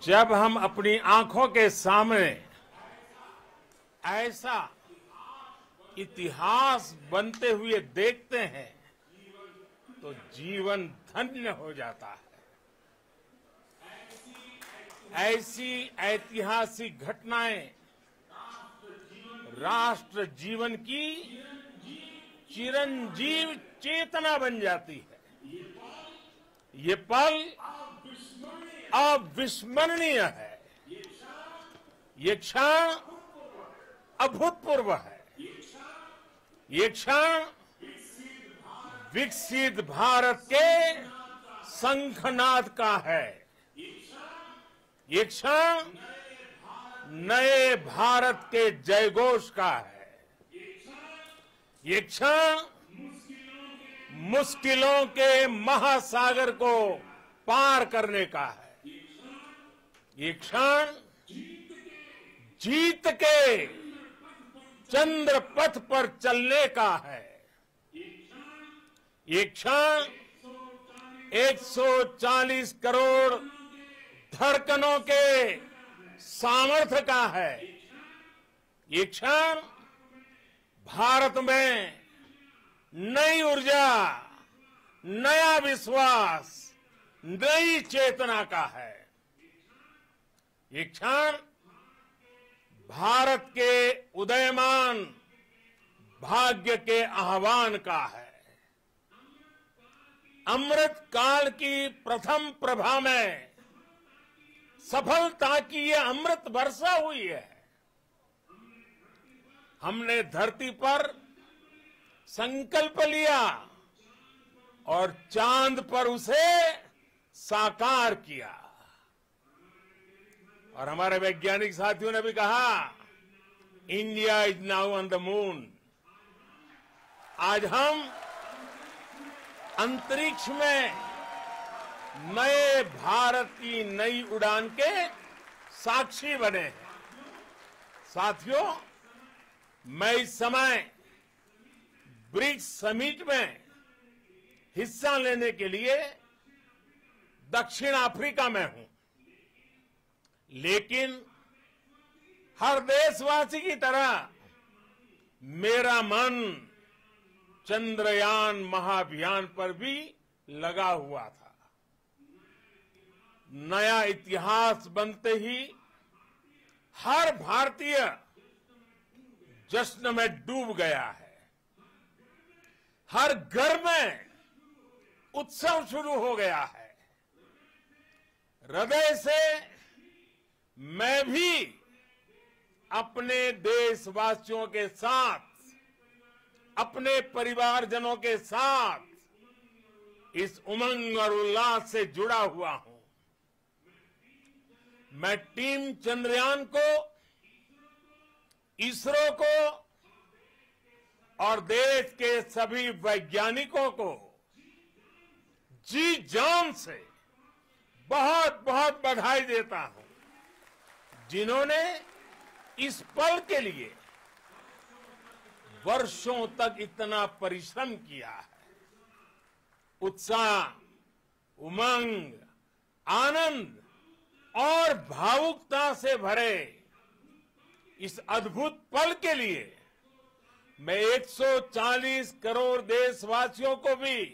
E: जब हम अपनी आंखों के सामने ऐसा इतिहास बनते हुए देखते हैं तो जीवन धन्य हो जाता है। ऐसी ऐतिहासिक घटनाएं राष्ट्र जीवन की चिरंजीव चेतना बन जाती है। ये पल अविस्मरणीय है। ये क्षण अभूतपूर्व है। ये क्षण विकसित भारत के शंखनाद का है। ये क्षण नए भारत के जयघोष का है। ये क्षण मुश्किलों के महासागर को पार करने का है। ये क्षण जीत के चंद्र पथ पर चलने का है। ये क्षण 140 करोड़ धड़कनों के सामर्थ्य का है। ये क्षण भारत में नई ऊर्जा, नया विश्वास, नई चेतना का है। ये क्षण भारत के उदयमान भाग्य के आह्वान का है। अमृत काल की प्रथम प्रभा में सफलता की ये अमृत वर्षा हुई है। हमने धरती पर संकल्प लिया और चांद पर उसे साकार किया। और हमारे वैज्ञानिक साथियों ने भी कहा, India is now on the moon. आज हम अंतरिक्ष में नए भारत की नई उड़ान के साक्षी बने हैं। साथियों, मैं इस समय ब्रिक्स समिट में हिस्सा लेने के लिए दक्षिण अफ्रीका में हूं, लेकिन हर देशवासी की तरह मेरा मन चंद्रयान महाअभियान पर भी लगा हुआ था। नया इतिहास बनते ही हर भारतीय जश्न में डूब गया है। हर घर में उत्सव शुरू हो गया है। हृदय से मैं भी अपने देशवासियों के साथ, अपने परिवारजनों के साथ इस उमंग और उल्लास से जुड़ा हुआ हूं। मैं टीम चंद्रयान को, इसरो को और देश के सभी वैज्ञानिकों को जी जान से बहुत बहुत बधाई देता हूं, जिन्होंने इस पल के लिए वर्षों तक इतना परिश्रम किया है। उत्साह, उमंग, आनंद और भावुकता से भरे इस अद्भुत पल के लिए मैं 140 करोड़ देशवासियों को भी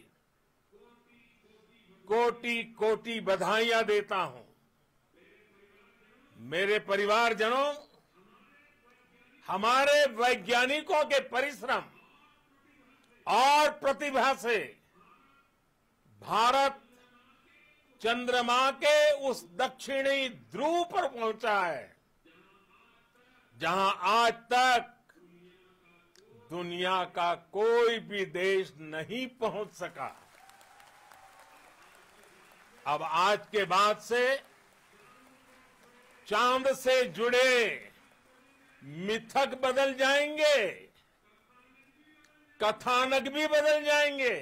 E: कोटि कोटि बधाइयां देता हूं। मेरे परिवारजनों, हमारे वैज्ञानिकों के परिश्रम और प्रतिभा से भारत चंद्रमा के उस दक्षिणी ध्रुव पर पहुंचा है, जहां आज तक दुनिया का कोई भी देश नहीं पहुंच सका। अब आज के बाद से चांद से जुड़े मिथक बदल जाएंगे, कथानक भी बदल जाएंगे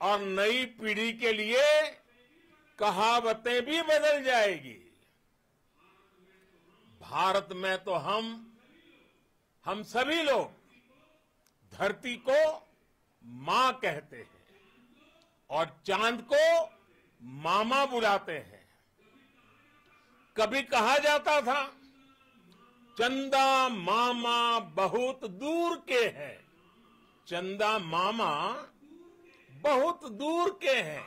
E: और नई पीढ़ी के लिए कहावतें भी बदल जाएगी। भारत में तो हम सभी लोग धरती को मां कहते हैं और चांद को मामा बुलाते हैं। कभी कहा जाता था, चंदा मामा बहुत दूर के हैं। चंदा मामा बहुत दूर के हैं।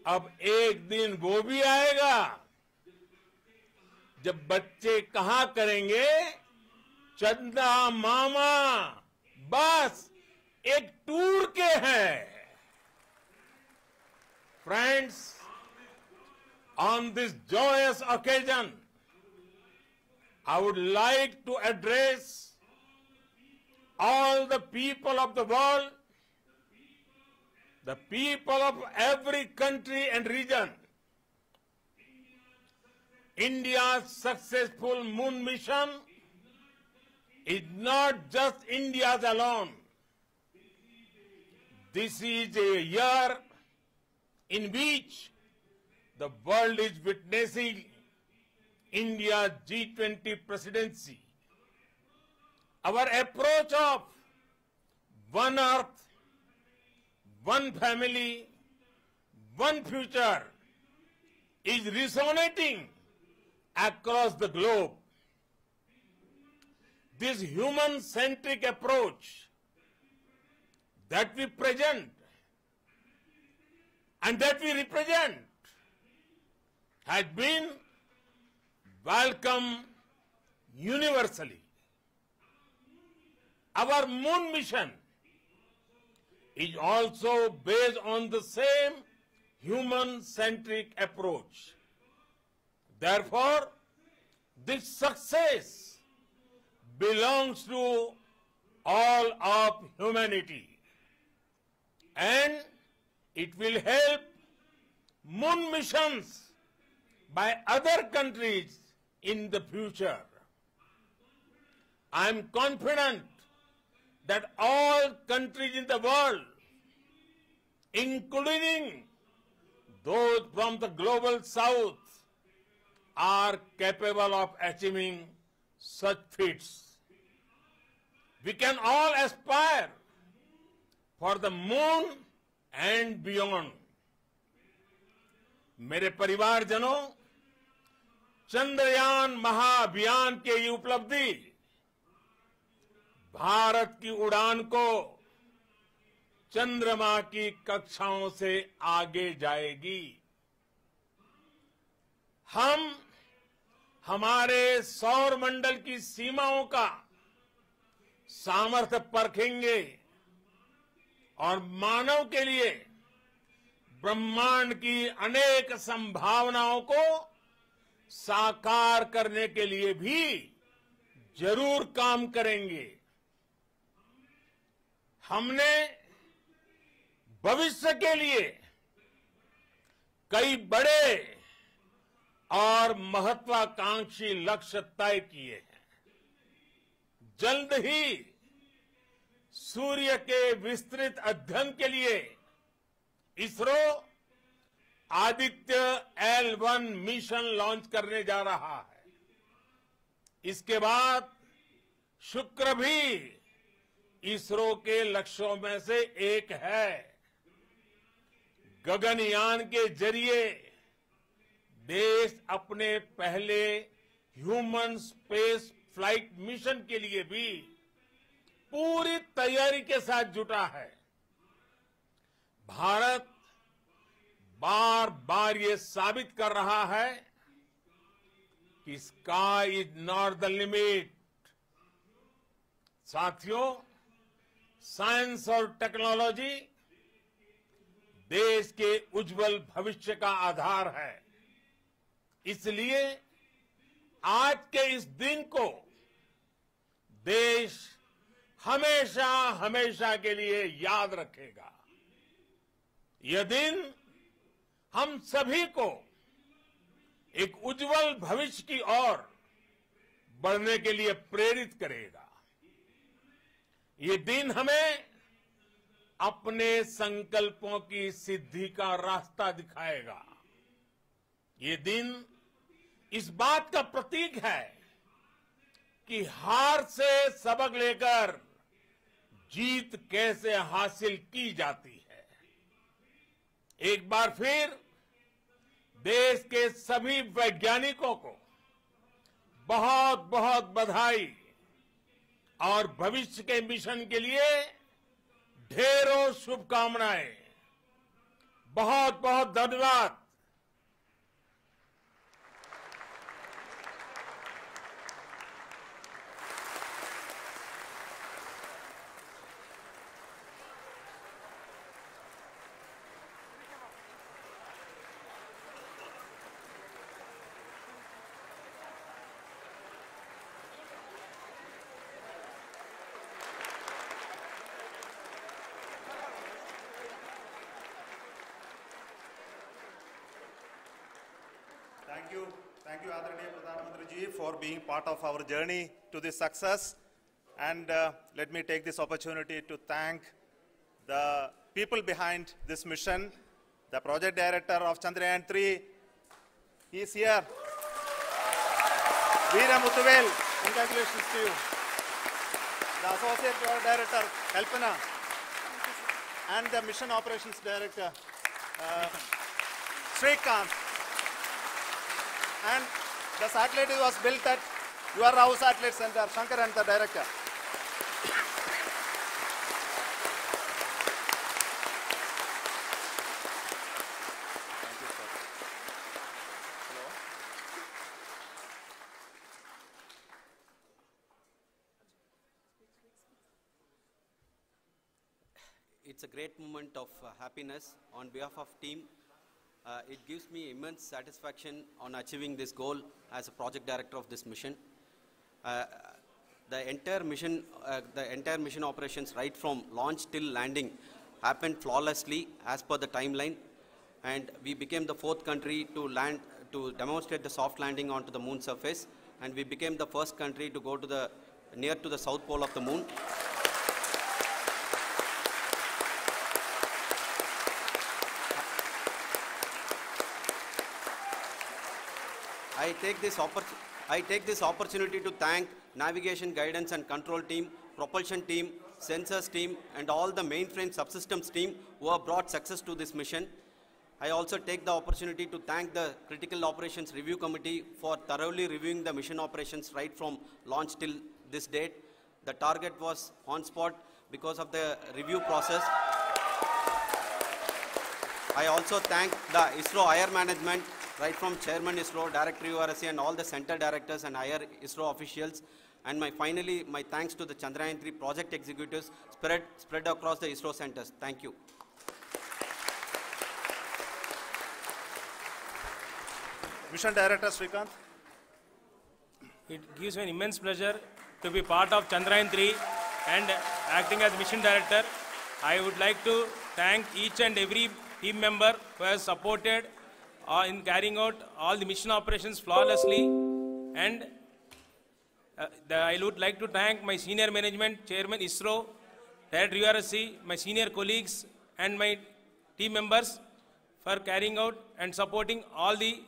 E: अब एक दिन वो भी आएगा जब बच्चे कहा करेंगे, चंदा मामा बस एक टूर के हैं। Friends, on this joyous occasion, I would like to address all the people of the world, the people of every country and region, India's successful moon mission is not just India's alone. This is a year in which the world is witnessing India's G20 presidency. Our approach of one earth, one family, one future is resonating across the globe. This human-centric approach that we present and that we represent has been welcomed universally. Our moon mission is also based on the same human-centric approach. Therefore, this success belongs to all of humanity, and it will help moon missions by other countries in the future. I am confident that all countries in the world, including those from the global south, are capable of achieving such feats. We can all aspire for the moon and beyond. मेरे परिवारजनों, चंद्रयान महाअभियान के ये उपलब्धि भारत की उड़ान को चंद्रमा की कक्षाओं से आगे जाएगी। हम हमारे सौर मंडल की सीमाओं का सामर्थ्य परखेंगे और मानव के लिए ब्रह्मांड की अनेक संभावनाओं को साकार करने के लिए भी जरूर काम करेंगे। हमने भविष्य के लिए कई बड़े और महत्वाकांक्षी लक्ष्य तय किए हैं। जल्द ही सूर्य के विस्तृत अध्ययन के लिए ISRO Aditya L1 mission launch करने जा रहा है। इसके बाद शुक्र भी इसरो के लक्ष्यों में से एक है। गगनयान के जरिए देश अपने पहले ह्यूमन स्पेस फ्लाइट मिशन के लिए भी पूरी तैयारी के साथ जुटा है। भारत बार बार ये साबित कर रहा है कि sky is not the limit. साथियों, साइंस और टेक्नोलॉजी देश के उज्जवल भविष्य का आधार है। इसलिए आज के इस दिन को देश हमेशा हमेशा के लिए याद रखेगा। यह दिन हम सभी को एक उज्जवल भविष्य की ओर बढ़ने के लिए प्रेरित करेगा। ये दिन हमें अपने संकल्पों की सिद्धि का रास्ता दिखाएगा। ये दिन इस बात का प्रतीक है कि हार से सबक लेकर जीत कैसे हासिल की जाती है। एक बार फिर देश के सभी वैज्ञानिकों को बहुत बहुत बधाई और भविष्य के मिशन के लिए ढेरों शुभकामनाएं। बहुत बहुत धन्यवाद।
D: Thank you, Adaraniya Pradhan Mantri ji, for being part of our journey to this success. And let me take this opportunity to thank the people behind this mission, the project director of Chandrayaan-3. He is here. Veera Muthuvel, congratulations to you. The associate project director, Kalpana, and the mission operations director, Srikanth. And the satellite was built at your house satellite center, Shankaran, the director. Thank you, sir. Hello.
F: It's a great moment of happiness on behalf of team. It gives me immense satisfaction on achieving this goal as a project director of this mission. The entire mission operations, right from launch till landing, happened flawlessly as per the timeline, and we became the 4th country to demonstrate the soft landing onto the moon surface, and we became the first country to go to near to the south pole of the moon. I take this opportunity to thank navigation, guidance and control team, propulsion team, sensors team and all the mainframe subsystems team who have brought success to this mission. I also take the opportunity to thank the Critical Operations Review Committee for thoroughly reviewing the mission operations right from launch till this date. The target was on spot because of the review process. I also thank the ISRO higher management, right from Chairman ISRO, Director URSC and all the center directors and higher ISRO officials. And finally, my thanks to the Chandrayaan-3 project executives spread across the ISRO centers. Thank you.
D: Mission Director Srikanth.
G: It gives me an immense pleasure to be part of Chandrayaan-3 and acting as Mission Director. I would like to thank each and every team member who has supported in carrying out all the mission operations flawlessly. And I would like to thank my senior management, Chairman ISRO, Director URSC, my senior colleagues and my team members for carrying out and supporting all the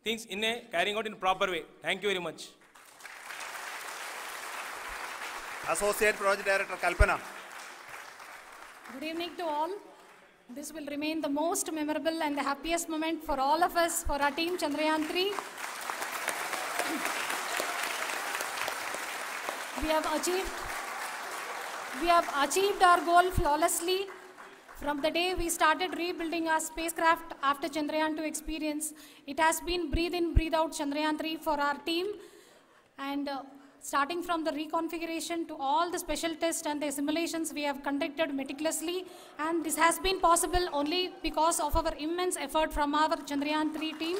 G: things carrying out in a proper way. Thank you very much.
D: Associate Project Director Kalpana.
C: Good evening to all. This will remain the most memorable and the happiest moment for all of us, for our team Chandrayaan-3. We have achieved our goal flawlessly. From the day we started rebuilding our spacecraft after Chandrayaan-2 experience, it has been breathe in, breathe out Chandrayaan-3 for our team. And starting from the reconfiguration to all the special tests and the simulations we have conducted meticulously, and this has been possible only because of our immense effort from our Chandrayaan-3 team,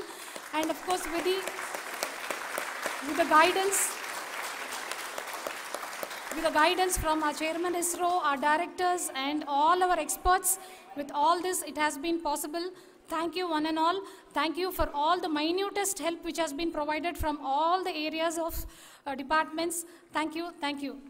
C: and of course with the guidance from our Chairman ISRO, our directors and all our experts. With all this, it has been possible. Thank you one and all. Thank you for all the minutest help which has been provided from all the areas of departments. Thank you. Thank you.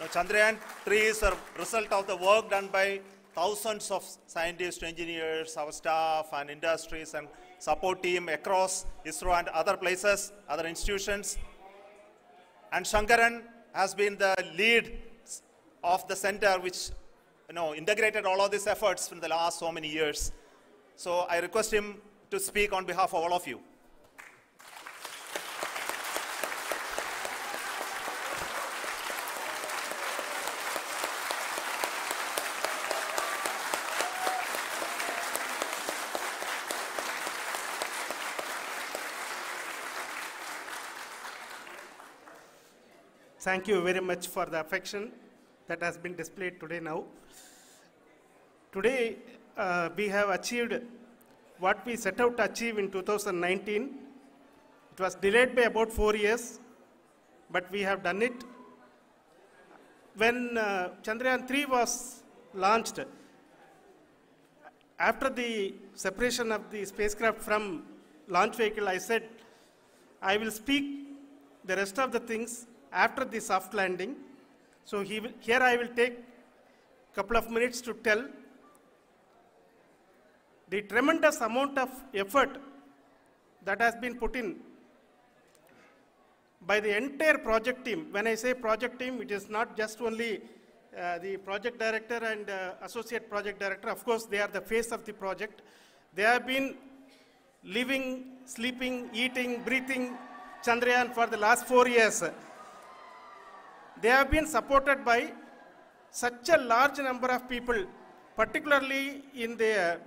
D: Now, Chandrayaan-3 is a result of the work done by thousands of scientists, engineers, our staff and industries and support team across ISRO and other places, other institutions. And Shankaran has been the lead of the center which integrated all of these efforts in the last so many years. So I request him to speak on behalf of all of you.
H: Thank you very much for the affection that has been displayed today now. Today, we have achieved what we set out to achieve in 2019. It was delayed by about 4 years, but we have done it. When Chandrayaan-3 was launched, after the separation of the spacecraft from launch vehicle, I said, I will speak the rest of the things after the soft landing. So here I will take a couple of minutes to tell the tremendous amount of effort that has been put in by the entire project team. When I say project team, it is not just only the project director and associate project director. Of course, they are the face of the project. They have been living, sleeping, eating, breathing Chandrayaan for the last 4 years. They have been supported by such a large number of people, particularly in the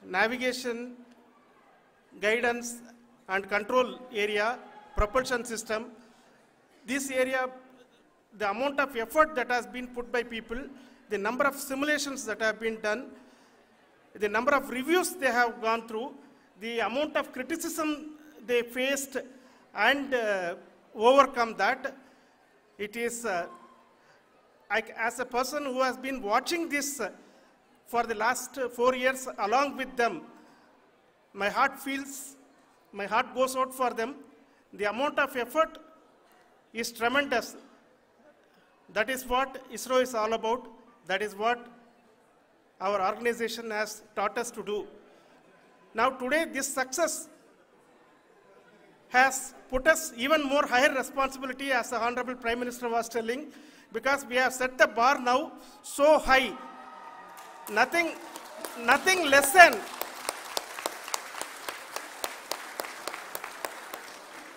H: navigation, guidance and control area, propulsion system. This area, the amount of effort that has been put by people, the number of simulations that have been done, the number of reviews they have gone through, the amount of criticism they faced and overcome that. It is, as a person who has been watching this for the last 4 years along with them, my heart goes out for them. The amount of effort is tremendous. That is what ISRO is all about. That is what our organization has taught us to do. Now today, this success has put us even more higher responsibility, as the Honorable Prime Minister was telling, because we have set the bar now so high. Nothing less than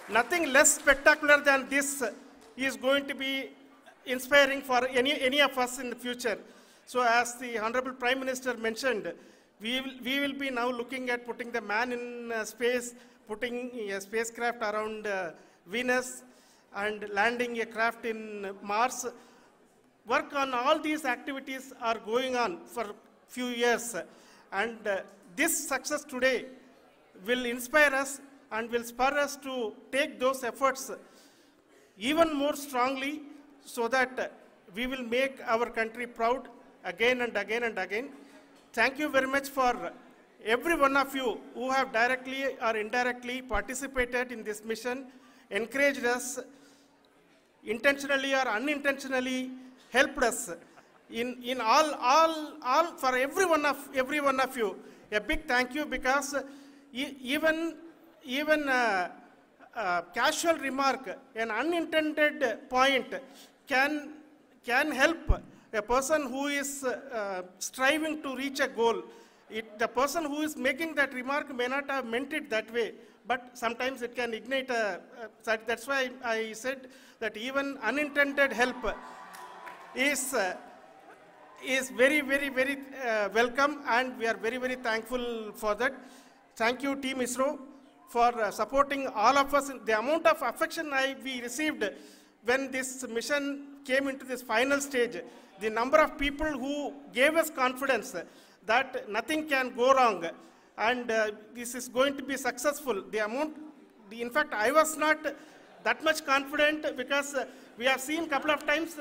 H: nothing less spectacular than this is going to be inspiring for any of us in the future. So as the Honorable Prime Minister mentioned, we will be now looking at putting the man in space, putting a spacecraft around Venus and landing a craft in Mars. Work on all these activities are going on for a few years. And this success today will inspire us and will spur us to take those efforts even more strongly, so that we will make our country proud again and again and again. Thank you very much for every one of you who have directly or indirectly participated in this mission, encouraged us, intentionally or unintentionally helped us in all for every one of you. A big thank you, because even casual remark, an unintended point can help a person who is striving to reach a goal. The person who is making that remark may not have meant it that way, but sometimes it can ignite that's why I said that even unintended help is very, very, very welcome, and we are very, very thankful for that. Thank you, Team ISRO, for supporting all of us. The amount of affection we received when this mission came into this final stage, the number of people who gave us confidence that nothing can go wrong and this is going to be successful. In fact, I was not that much confident, because we have seen a couple of times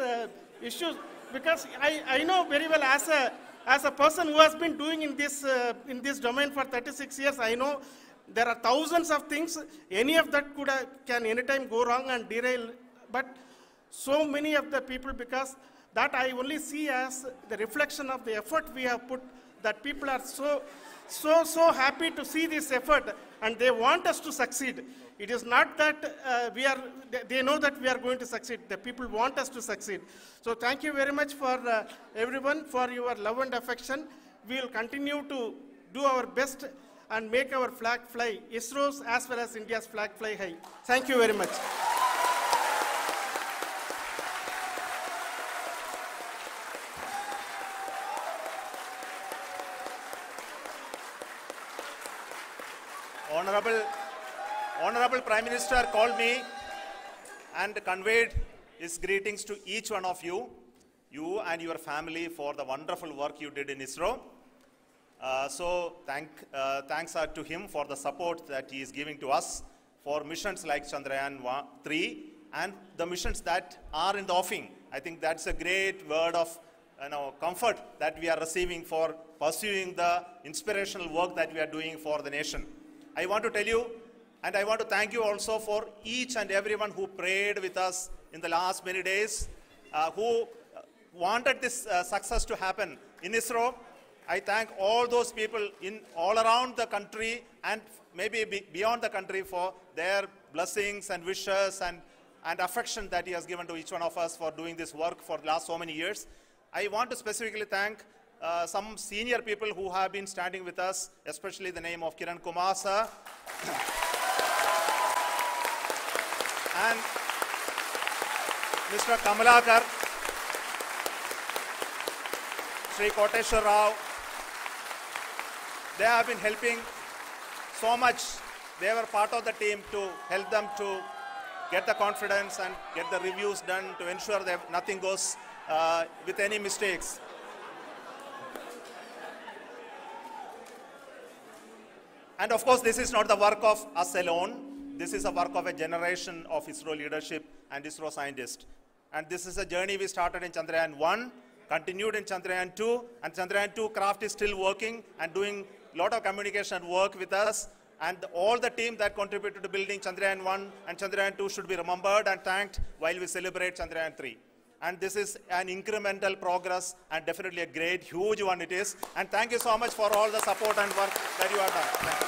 H: issues, because I know very well as a person who has been doing in this domain for 36 years, I know there are thousands of things. Any of that can anytime go wrong and derail. But so many of the people, because that I only see as the reflection of the effort we have put, that people are so happy to see this effort and they want us to succeed. It is not that they know that we are going to succeed. The people want us to succeed. So thank you very much for everyone for your love and affection. We will continue to do our best and make our flag fly, ISRO's as well as India's flag fly high. Thank you very much.
D: Honorable Prime Minister called me and conveyed his greetings to each one of you and your family, for the wonderful work you did in ISRO. So thanks are to him for the support that he is giving to us for missions like Chandrayaan 3 and the missions that are in the offing. I think that's a great word of comfort that we are receiving for pursuing the inspirational work that we are doing for the nation. I want to tell you, and I want to thank you also for each and everyone who prayed with us in the last many days, who wanted this success to happen in ISRO. I thank all those people in all around the country and maybe beyond the country for their blessings and wishes and affection that he has given to each one of us for doing this work for the last so many years. I want to specifically thank some senior people who have been standing with us, especially the name of Kiran Kumar sir. And Mr. Kamalakar, Sri Koteshwar Rao. They have been helping so much. They were part of the team to help them to get the confidence and get the reviews done to ensure that nothing goes with any mistakes. And of course, this is not the work of us alone. This is a work of a generation of ISRO leadership and ISRO scientists. And this is a journey we started in Chandrayaan 1, continued in Chandrayaan 2, and Chandrayaan 2 craft is still working and doing a lot of communication work with us. And all the team that contributed to building Chandrayaan 1 and Chandrayaan 2 should be remembered and thanked while we celebrate Chandrayaan 3. And this is an incremental progress and definitely a great, huge one it is. And thank you so much for all the support and work that you have done.